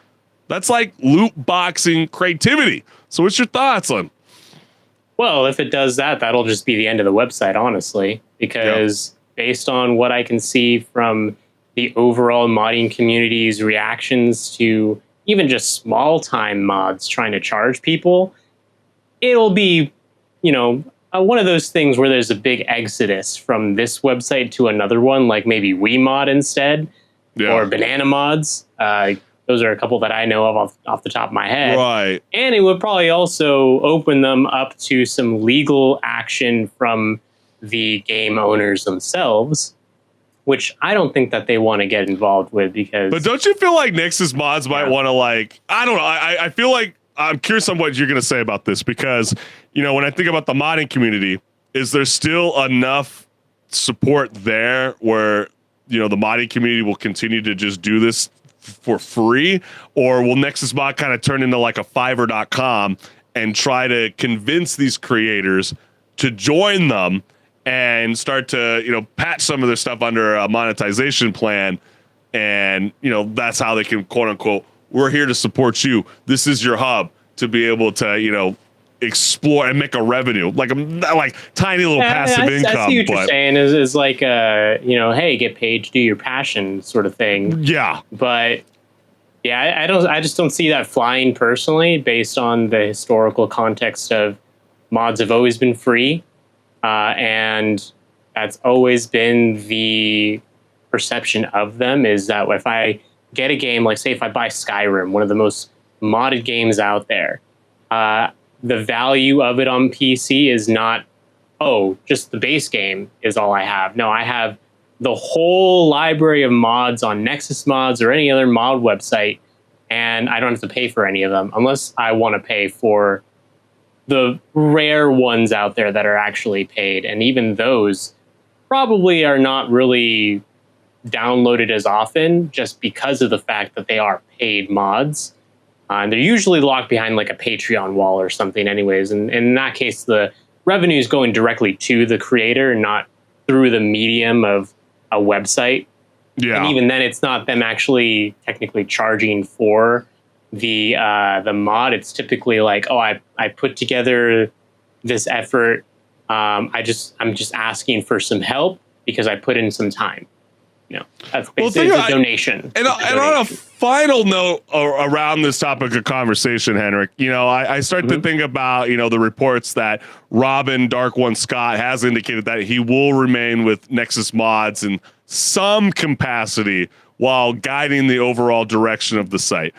that's like loot boxing creativity. So what's your thoughts on? Well, if it does that, that'll just be the end of the website, honestly, because based on what I can see from the overall modding community's reactions to even just small time mods trying to charge people, it'll be, one of those things where there's a big exodus from this website to another one, like maybe WeMod instead, or Banana Mods. Those are a couple that I know of off the top of my head. Right. And it would probably also open them up to some legal action from the game owners themselves, which I don't think that they want to get involved with, because. But don't you feel like Nexus mods might want to, like, I don't know. I feel like I'm curious on what you're going to say about this, because, when I think about the modding community, is there still enough support there where, the modding community will continue to just do this for free, or will Nexus mod kind of turn into like a Fiverr.com and try to convince these creators to join them and start to, patch some of their stuff under a monetization plan. And, that's how they can, quote unquote, we're here to support you. This is your hub to be able to, explore and make a revenue, like tiny little passive income. I see what you're saying is like hey, get paid to do your passion sort of thing. Yeah, but yeah, I just don't see that flying personally, based on the historical context of mods have always been free, and that's always been the perception of them, is that if I get a game, like say if I buy Skyrim, one of the most modded games out there, the value of it on PC is not, just the base game is all I have. No, I have the whole library of mods on Nexus Mods or any other mod website, and I don't have to pay for any of them unless I want to pay for the rare ones out there that are actually paid. And even those probably are not really downloaded as often, just because of the fact that they are paid mods. And they're usually locked behind like a Patreon wall or something anyways. And in that case, the revenue is going directly to the creator, not through the medium of a website. Yeah. And even then, it's not them actually technically charging for the mod. It's typically like, I put together this effort. I'm just asking for some help because I put in some time. That's basically a donation. And on a final note around this topic of conversation, Henrik, I start to think about, the reports that Robin Dark One Scott has indicated that he will remain with Nexus Mods in some capacity while guiding the overall direction of the site.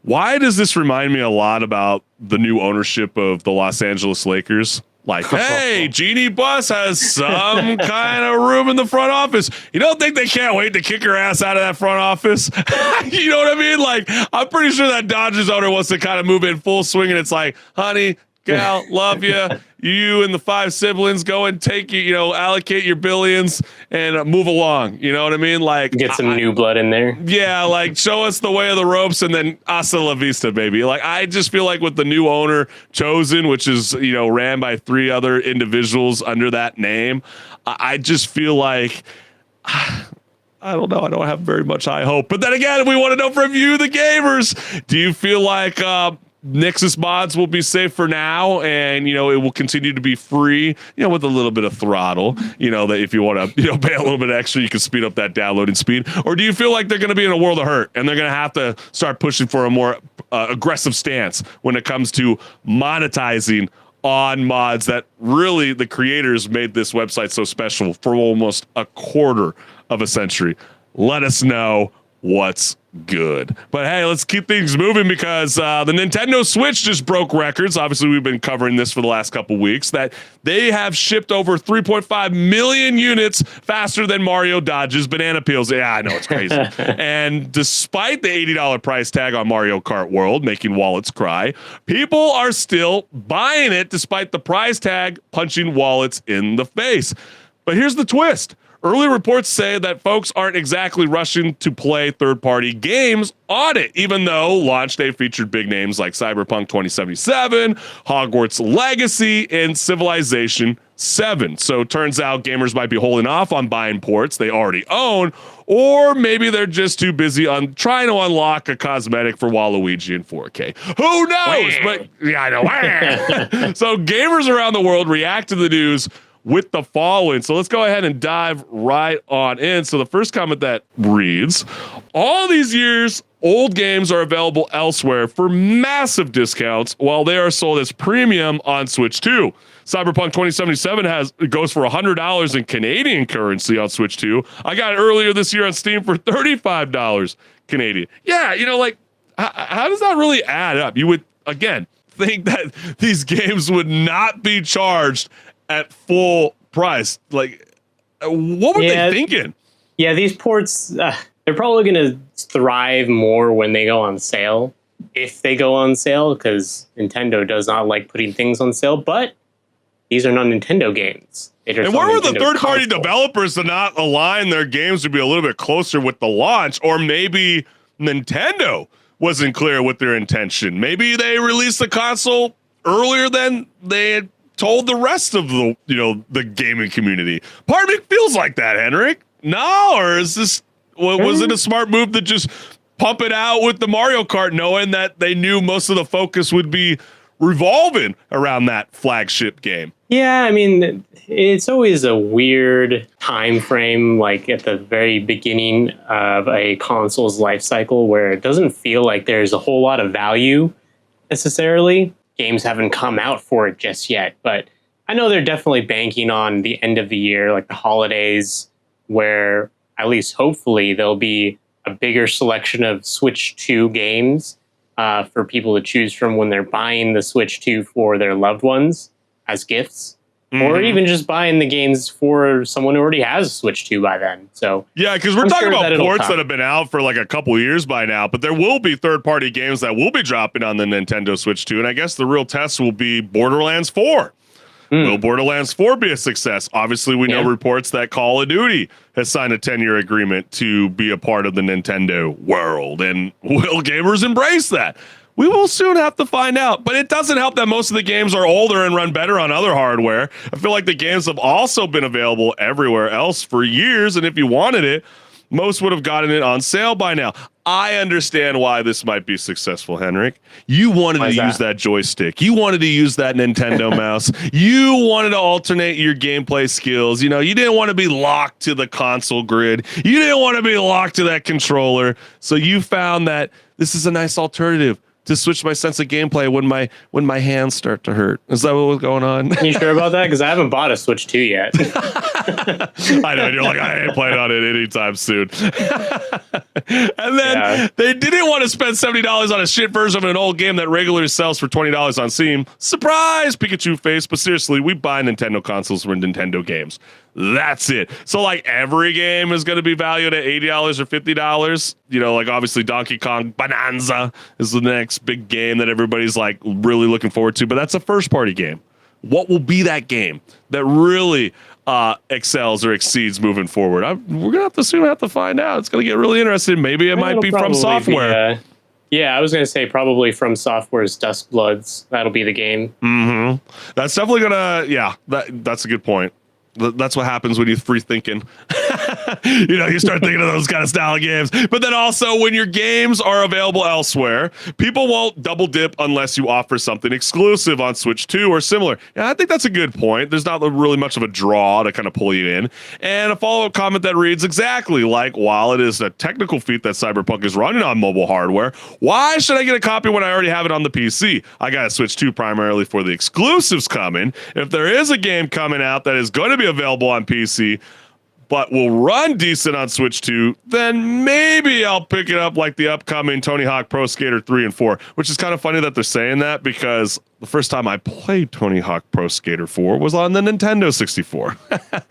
Why does this remind me a lot about the new ownership of the Los Angeles Lakers? Like, hey, Jeannie Buss has some kind of room in the front office. You don't think they can't wait to kick her ass out of that front office? You know what I mean? Like, I'm pretty sure that Dodgers owner wants to kind of move in full swing, and it's like, honey, gal, love you. You and the 5 siblings go and take allocate your billions and move along. You know what I mean? Like, get some new blood in there. Yeah, like show us the way of the ropes, and then hasta la vista, baby. Like, I just feel like with the new owner chosen, which is ran by 3 other individuals under that name, I just feel like I don't know. I don't have very much high hope. But then again, we want to know from you, the gamers. Do you feel like Nexus Mods will be safe for now, and it will continue to be free, with a little bit of throttle, that if you want to pay a little bit extra, you can speed up that downloading speed? Or do you feel like they're going to be in a world of hurt and they're going to have to start pushing for a more aggressive stance when it comes to monetizing on mods that really the creators made this website so special for almost a quarter of a century? Let us know what's good. But hey, let's keep things moving, because the Nintendo Switch just broke records. Obviously, we've been covering this for the last couple weeks, that they have shipped over 3.5 million units faster than Mario dodges banana peels. Yeah, I know, it's crazy. And despite the $80 price tag on Mario Kart World making wallets cry, people are still buying it despite the price tag punching wallets in the face. But here's the twist. Early reports say that folks aren't exactly rushing to play third-party games on it, even though launch day featured big names like Cyberpunk 2077, Hogwarts Legacy, and Civilization 7. So it turns out gamers might be holding off on buying ports they already own, or maybe they're just too busy on trying to unlock a cosmetic for Waluigi in 4K. Who knows? But yeah, I know. So gamers around the world react to the news with the following. So let's go ahead and dive right on in. So the first comment that reads, all these years, old games are available elsewhere for massive discounts while they are sold as premium on Switch 2. Cyberpunk 2077 goes for $100 in Canadian currency on Switch 2. I got it earlier this year on Steam for $35 Canadian. Yeah, how does that really add up? You would, again, think that these games would not be charged at full price. Like, what were they thinking? Yeah, these ports, they're probably going to thrive more when they go on sale, if they go on sale, because Nintendo does not like putting things on sale, but these are not Nintendo games. And where were the third-party developers to not align their games to be a little bit closer with the launch? Or maybe Nintendo wasn't clear with their intention. Maybe they released the console earlier than they had told the rest of the the gaming community. Part of me feels like that, Henrik. No, or is this was it a smart move to just pump it out with the Mario Kart, knowing that they knew most of the focus would be revolving around that flagship game. Yeah, I mean, it's always a weird time frame, like at the very beginning of a console's life cycle, where it doesn't feel like there's a whole lot of value necessarily. Games haven't come out for it just yet, but I know they're definitely banking on the end of the year, like the holidays, where at least hopefully there'll be a bigger selection of Switch 2 games for people to choose from when they're buying the Switch 2 for their loved ones as gifts, or even just buying the games for someone who already has a Switch 2 by then. So yeah, because we're talking about ports that have been out for like a couple years by now, but there will be third-party games that will be dropping on the Nintendo Switch 2, and I guess the real test will be Borderlands 4. Will Borderlands 4 be a success? Obviously, we know reports that Call of Duty has signed a 10-year agreement to be a part of the Nintendo world, and will gamers embrace that? We will soon have to find out, but it doesn't help that most of the games are older and run better on other hardware. I feel like the games have also been available everywhere else for years, and if you wanted it, most would have gotten it on sale by now. I understand why this might be successful, Henrik. You wanted to use that joystick. You wanted to use that Nintendo mouse. You wanted to alternate your gameplay skills. You know, you didn't want to be locked to the console grid. You didn't want to be locked to that controller. So you found that this is a nice alternative to switch my sense of gameplay when my hands start to hurt. Is that what was going on? You sure about that? Because I haven't bought a Switch 2 yet. I know, you're like, I ain't playing on it anytime soon. And then they didn't want to spend $70 on a shit version of an old game that regularly sells for $20 on Steam. Surprise, Pikachu face. But seriously, we buy Nintendo consoles for Nintendo games. That's it. So like every game is going to be valued at $80 or $50. You know, like obviously Donkey Kong Bonanza is the next big game that everybody's like really looking forward to. But that's a first party game. What will be that game that really excels or exceeds moving forward? We're going to soon have to find out. It's going to get really interesting. Maybe it might be From Software. Yeah, I was going to say probably From Software's Duskbloods. That'll be the game. That's definitely going to, that's a good point. That's what happens when you're free thinking. You know, you start thinking of those kind of style of games. But then also when your games are available elsewhere, people won't double dip unless you offer something exclusive on Switch 2 or similar. And I think that's a good point. There's not really much of a draw to kind of pull you in. And a follow-up comment that reads exactly like, while it is a technical feat that Cyberpunk is running on mobile hardware, why should I get a copy when I already have it on the PC? I got a Switch 2 primarily for the exclusives coming. If there is a game coming out that is going to be available on PC, but will run decent on Switch 2, then maybe I'll pick it up like the upcoming Tony Hawk Pro Skater 3 and 4, which is kind of funny that they're saying that because the first time I played Tony Hawk Pro Skater 4 was on the Nintendo 64.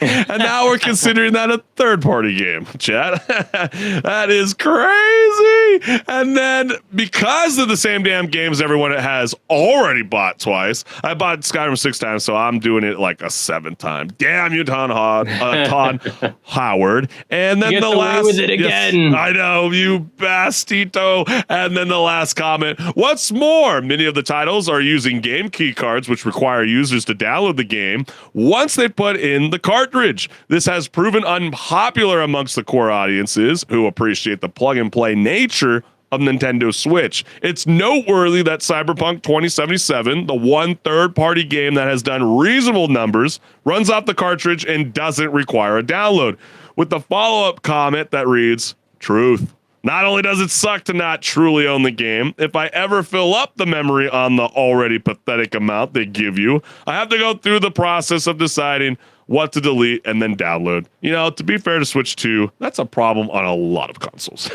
And now we're considering that a third-party game, chat. That is crazy. And then because of the same damn games everyone has already bought twice, I bought Skyrim 6 times, so I'm doing it like a 7th time. Damn you, Todd Howard. And then you the last with it again. I know, you bastito. And then the last comment. What's more, many of the titles are using game key cards, which require users to download the game once they put in the cartridge. This has proven unpopular amongst the core audiences who appreciate the plug-and-play nature of Nintendo Switch. It's noteworthy that Cyberpunk 2077, the one third-party game that has done reasonable numbers, runs off the cartridge and doesn't require a download. With the follow-up comment that reads, truth. Not only does it suck to not truly own the game, if I ever fill up the memory on the already pathetic amount they give you, I have to go through the process of deciding what to delete and then download. You know, to be fair to Switch 2, that's a problem on a lot of consoles.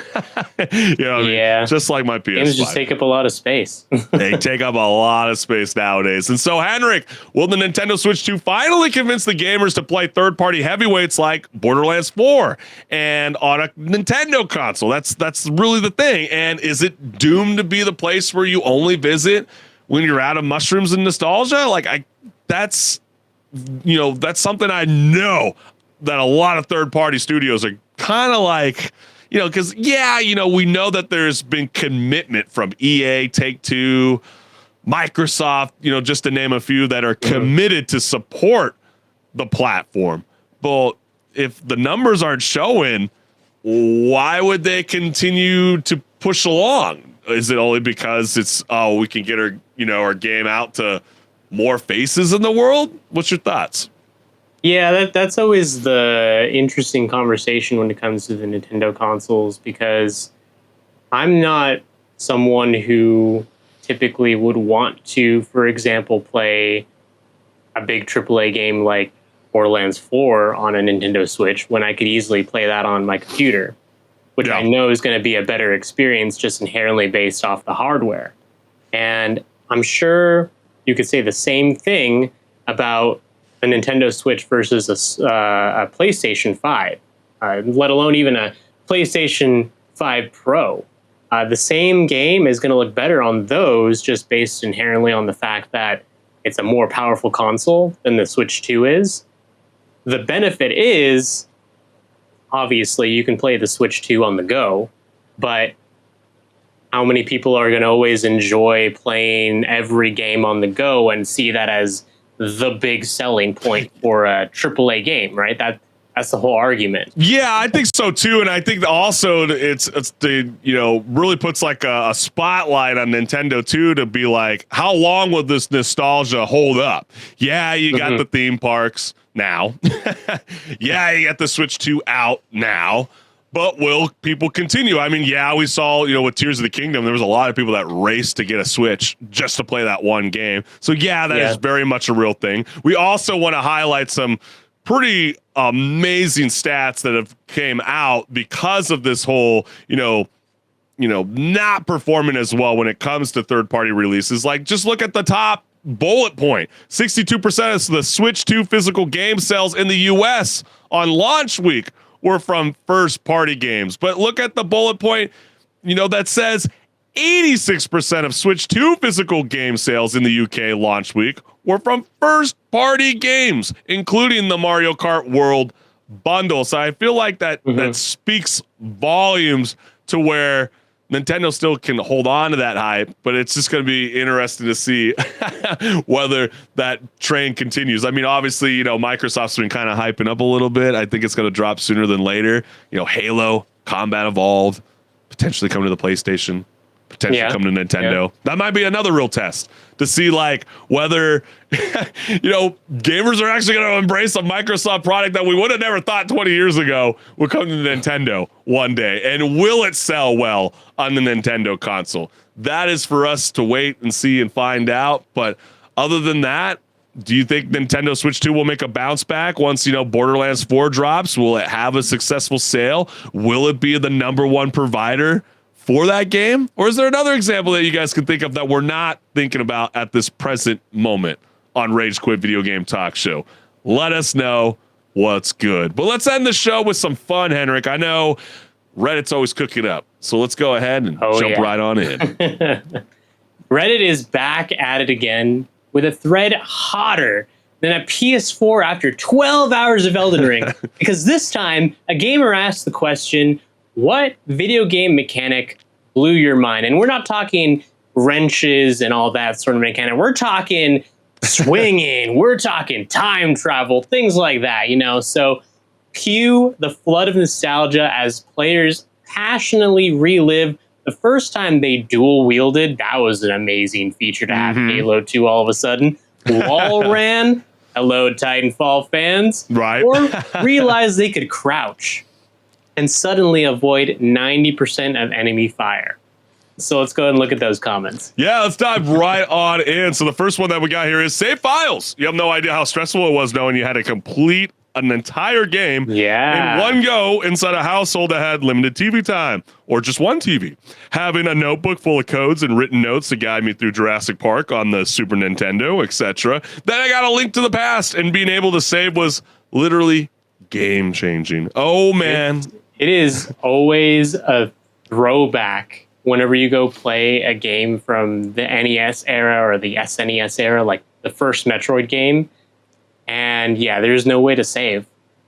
You know what I mean? Just like my PS5. Games just take up a lot of space. They take up a lot of space nowadays. And so, Henrik, will the Nintendo Switch 2 finally convince the gamers to play third-party heavyweights like Borderlands 4 and on a Nintendo console? That's really the thing. And is it doomed to be the place where you only visit when you're out of mushrooms and nostalgia? That's something I know that a lot of third-party studios are kind of like, you know, because, we know that there's been commitment from EA, Take-Two, Microsoft, just to name a few that are committed to support the platform. But if the numbers aren't showing, why would they continue to push along? is it only because it's, oh, we can get our game out to more faces in the world? What's your thoughts? Yeah, that's always the interesting conversation when it comes to the Nintendo consoles, because I'm not someone who typically would want to, for example, play a big AAA game like Borderlands 4 on a Nintendo Switch when I could easily play that on my computer, which I know is going to be a better experience just inherently based off the hardware. And I'm sure you could say the same thing about a Nintendo Switch versus a PlayStation 5, let alone even a PlayStation 5 Pro. The same game is going to look better on those just based inherently on the fact that it's a more powerful console than the Switch 2 is. The benefit is, obviously, you can play the Switch 2 on the go, but how many people are going to always enjoy playing every game on the go and see that as the big selling point for a AAA game, right? That's the whole argument. Yeah, I think so too, and I think also it's the really puts like a spotlight on Nintendo too, to be like, how long will this nostalgia hold up? Yeah, you got the theme parks now. Yeah, you got the Switch 2 out now. But will people continue? I mean, yeah, we saw, with Tears of the Kingdom, there was a lot of people that raced to get a Switch just to play that one game. So yeah, that is very much a real thing. We also want to highlight some pretty amazing stats that have came out because of this whole, not performing as well when it comes to third-party releases. Like, just look at the top bullet point. 62% of the Switch 2 physical game sales in the US on launch week were from first-party games. But look at the bullet point, that says 86% of Switch 2 physical game sales in the UK launch week were from first-party games, including the Mario Kart World bundle. So I feel like that speaks volumes to where Nintendo still can hold on to that hype, but it's just going to be interesting to see whether that train continues. I mean, obviously, Microsoft's been kind of hyping up a little bit. I think it's going to drop sooner than later. Halo, Combat Evolved, potentially coming to the PlayStation, potentially coming to Nintendo. That might be another real test to see like whether gamers are actually going to embrace a Microsoft product that we would have never thought 20 years ago would come to Nintendo one day, and will it sell well on the Nintendo console? That is for us to wait and see and find out. But other than that, do you think Nintendo Switch 2 will make a bounce back once Borderlands 4 drops? Will it have a successful sale? Will it be the #1 provider for that game? Or is there another example that you guys can think of that we're not thinking about at this present moment on Rage Quit Video Game Talk Show? Let us know what's good. But let's end the show with some fun, Henrik. I know Reddit's always cooking up, so let's go ahead and jump right on in. Reddit is back at it again with a thread hotter than a PS4 after 12 hours of Elden Ring. Because this time, a gamer asked the question, what video game mechanic blew your mind? And we're not talking wrenches and all that sort of mechanic. We're talking swinging. We're talking time travel, things like that, So cue the flood of nostalgia as players passionately relive the first time they dual wielded. That was an amazing feature to have Halo 2 all of a sudden. Wall ran. Hello, Titanfall fans. Right. Or realized they could crouch and suddenly avoid 90% of enemy fire. So let's go ahead and look at those comments. Yeah, let's dive right on in. So the first one that we got here is save files. You have no idea how stressful it was knowing you had to complete an entire game in one go inside a household that had limited TV time or just one TV. Having a notebook full of codes and written notes to guide me through Jurassic Park on the Super Nintendo, etc. Then I got a Link to the Past, and being able to save was literally game changing. Oh man. It is always a throwback whenever you go play a game from the NES era or the SNES era, like the first Metroid game. And yeah, there's no way to save.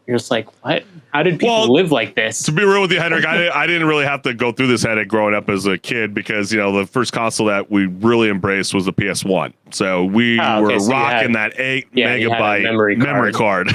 You're just like, what? How did people live like this? To be real with you, Henrik, I didn't really have to go through this headache growing up as a kid because, the first console that we really embraced was the PS1. So we were rocking that 8 megabyte memory card.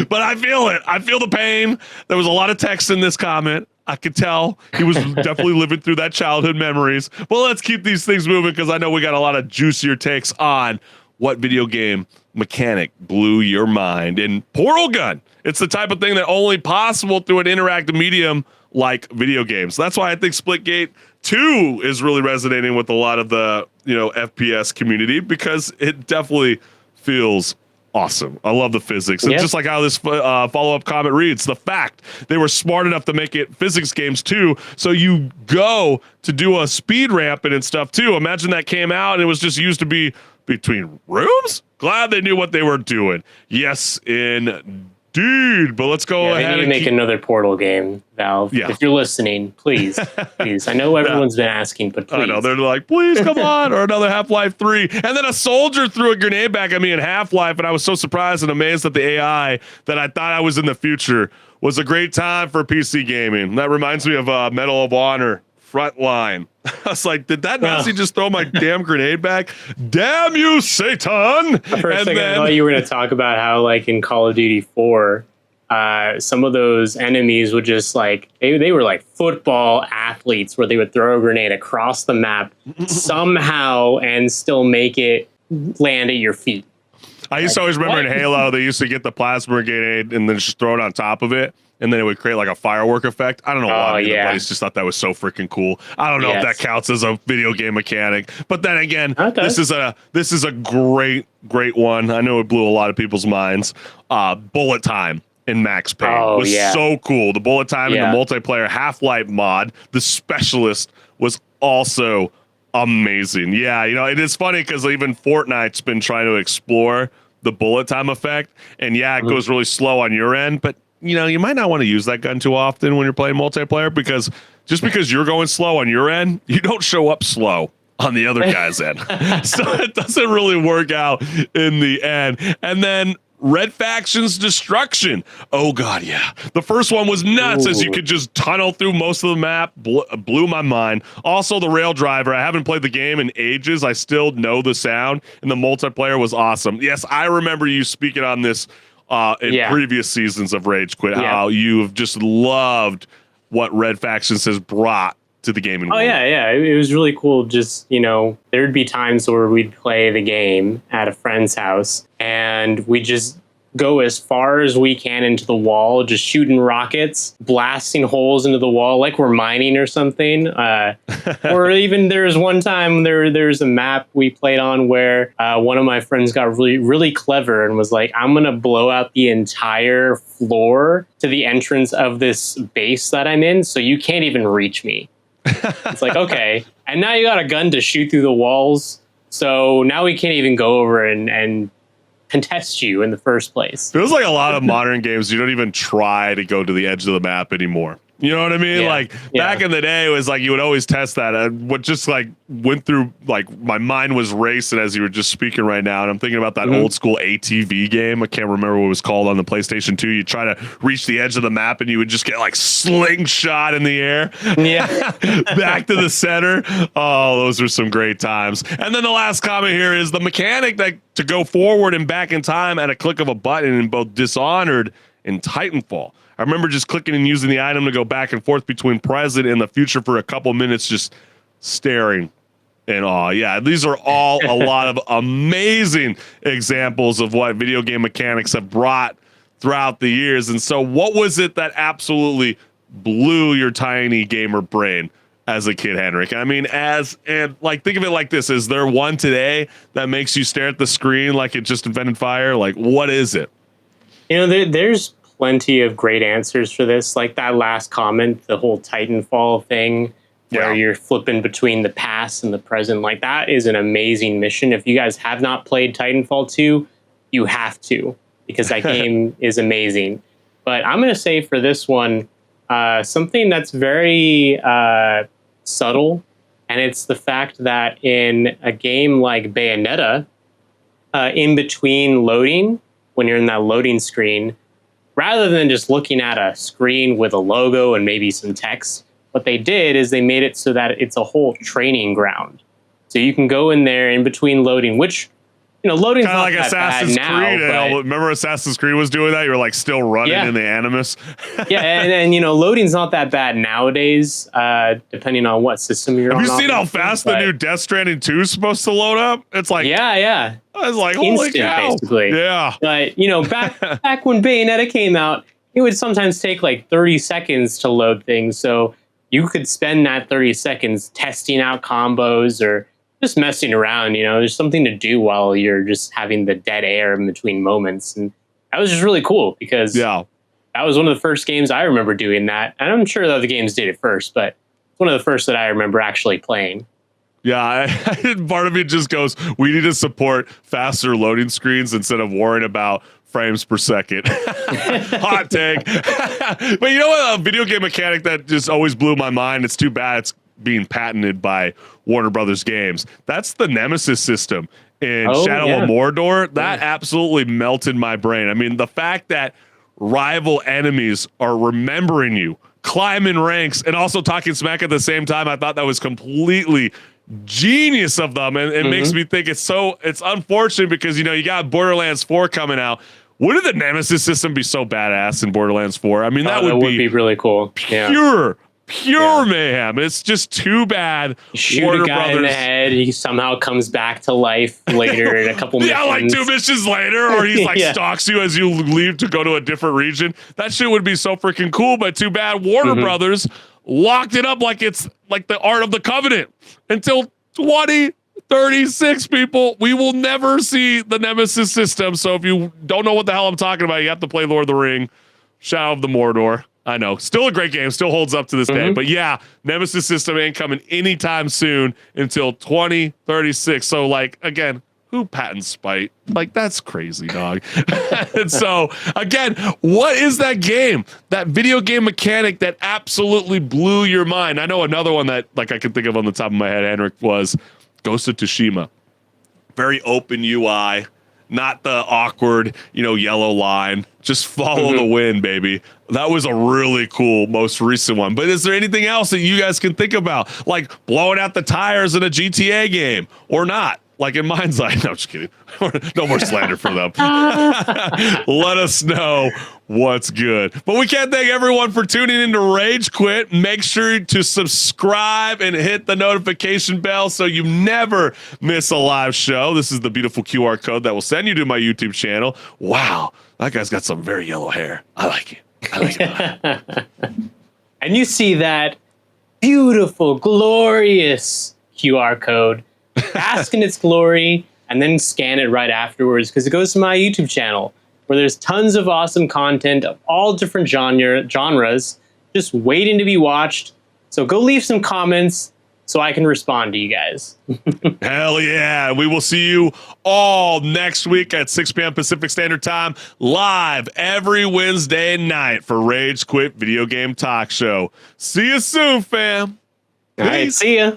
But I feel it. I feel the pain. There was a lot of text in this comment. I could tell he was definitely living through that childhood memories. Well, let's keep these things moving because I know we got a lot of juicier takes on what video game mechanic blew your mind. And Portal Gun, it's the type of thing that only possible through an interactive medium like video games. That's why I think Splitgate 2 is really resonating with a lot of the, FPS community, because it definitely feels awesome. I love the physics. It's just like how this follow-up comment reads. The fact they were smart enough to make it physics games too, so you go to do a speed ramping and stuff too. Imagine that came out and it was just used to be between rooms. Glad they knew what they were doing. Yes, indeed. But let's go ahead. They need to make another Portal game, Valve. Yeah. If you're listening, please, please. I know everyone's been asking, but please. I know, they're like, please come on, or another Half-Life 3. And then a soldier threw a grenade back at me in Half-Life, and I was so surprised and amazed at the AI that I thought I was in the future. Was a great time for PC gaming. That reminds me of Medal of Honor Frontline. I was like, did that Nazi just throw my damn grenade back? Damn you, Satan! For a second, I thought you were going to talk about how, like, in Call of Duty 4, some of those enemies would just, like, they were like football athletes where they would throw a grenade across the map somehow and still make it land at your feet. I used to always remember in Halo, they used to get the plasma grenade and then just throw it on top of it, and then it would create like a firework effect. I don't know why the players just thought that was so freaking cool. I don't know if that counts as a video game mechanic, but then again, this is a great one. I know it blew a lot of people's minds. Bullet time in Max Payne was so cool. The bullet time in the multiplayer Half-Life mod, the Specialist, was also amazing. Yeah, it is funny because even Fortnite's been trying to explore the bullet time effect, and it goes really slow on your end, but you might not want to use that gun too often when you're playing multiplayer, because just because you're going slow on your end, you don't show up slow on the other guy's end. So it doesn't really work out in the end. And then Red Faction's Destruction. Oh god, yeah. The first one was nuts. As you could just tunnel through most of the map. Blew my mind. Also, the Rail Driver. I haven't played the game in ages. I still know the sound, and the multiplayer was awesome. Yes, I remember you speaking on this in previous seasons of Rage Quit, how you've just loved what Red Factions has brought to the gaming world. Yeah. It was really cool. Just, there'd be times where we'd play the game at a friend's house and we just go as far as we can into the wall, just shooting rockets, blasting holes into the wall like we're mining or something. Or even there's one time there's a map we played on where one of my friends got really, really clever and was like, I'm going to blow out the entire floor to the entrance of this base that I'm in, so you can't even reach me. It's like, okay. And now you got a gun to shoot through the walls, so now we can't even go over and contest you in the first place. Feels like a lot of modern games, you don't even try to go to the edge of the map anymore. You know what I mean? Back in the day, it was like you would always test that. What just went through, my mind was racing as you were just speaking right now. And I'm thinking about that old school ATV game. I can't remember what it was called on the PlayStation 2. You try to reach the edge of the map and you would just get slingshot in the air. Yeah. Back to the center. Oh, those are some great times. And then the last comment here is the mechanic that to go forward and back in time at a click of a button in both Dishonored and Titanfall. I remember just clicking and using the item to go back and forth between present and the future for a couple minutes, just staring in awe. Yeah, these are all a lot of amazing examples of what video game mechanics have brought throughout the years. And so what was it that absolutely blew your tiny gamer brain as a kid, Henrik? I mean, think of it like this. Is there one today that makes you stare at the screen like it just invented fire? What is it? There's plenty of great answers for this, like that last comment, the whole Titanfall thing where you're flipping between the past and the present. That is an amazing mission. If you guys have not played Titanfall 2, you have to, because that game is amazing. But I'm going to say for this one, something that's very subtle, and it's the fact that in a game like Bayonetta, in between loading, when you're in that loading screen, rather than just looking at a screen with a logo and maybe some text, what they did is they made it so that it's a whole training ground. So you can go in there in between loading, which loading's Kind of not like that Assassin's bad now, Creed. but, Remember Assassin's Creed was doing that? You were like still running in the Animus. yeah, and loading's not that bad nowadays, depending on what system you're on. Have you seen how fast the new Death Stranding 2 is supposed to load up? It's like yeah. I was like, holy Instant, cow. basically. Yeah. But back when Bayonetta came out, it would sometimes take like 30 seconds to load things. So you could spend that 30 seconds testing out combos or just messing around. There's something to do while you're just having the dead air in between moments. And that was just really cool because that was one of the first games I remember doing that. And I'm sure the other games did it first, but it's one of the first that I remember actually playing. Yeah, part of me just goes, we need to support faster loading screens instead of worrying about frames per second. Hot take. But you know what? A video game mechanic that just always blew my mind. It's too bad it's being patented by Warner Brothers Games. That's the Nemesis system in Shadow of Mordor. That absolutely melted my brain. I mean, the fact that rival enemies are remembering you, climbing ranks, and also talking smack at the same time, I thought that was completely genius of them, and it makes me think it's unfortunate because you got Borderlands 4 coming out. Wouldn't the Nemesis system be so badass in Borderlands 4? I mean, that would be really cool. Pure mayhem. It's just too bad. You shoot a guy in the head, he somehow comes back to life later in a couple missions. Yeah, like 2 missions later, or he's like stalks you as you leave to go to a different region. That shit would be so freaking cool, but too bad Warner Brothers locked it up like it's like the Art of the Covenant until 2036, people. We will never see the Nemesis system. So if you don't know what the hell I'm talking about, you have to play Lord of the Ring, Shadow of the Mordor. I know, still a great game, still holds up to this day. But yeah, Nemesis system ain't coming anytime soon until 2036. So like, again, who patents spite? Like, that's crazy, dog. And so, again, what is that game? That video game mechanic that absolutely blew your mind? I know another one that, like, I can think of on the top of my head, Henrik, was Ghost of Tsushima. Very open UI, not the awkward, yellow line. Just follow the wind, baby. That was a really cool, most recent one. But is there anything else that you guys can think about? Like blowing out the tires in a GTA game or not? Like in Mind's Eye. No, I'm just kidding. No more slander for them. Let us know what's good. But we can't thank everyone for tuning in to Rage Quit. Make sure to subscribe and hit the notification bell so you never miss a live show. This is the beautiful QR code that will send you to my YouTube channel. Wow, that guy's got some very yellow hair. I like it. And you see that beautiful, glorious QR code. Bask in its glory and then scan it right afterwards because it goes to my YouTube channel where there's tons of awesome content of all different genres just waiting to be watched. So go leave some comments so I can respond to you guys. Hell yeah. We will see you all next week at 6 p.m. Pacific Standard Time, live every Wednesday night for Rage Quit Video Game Talk Show. See you soon, fam. All right, see ya.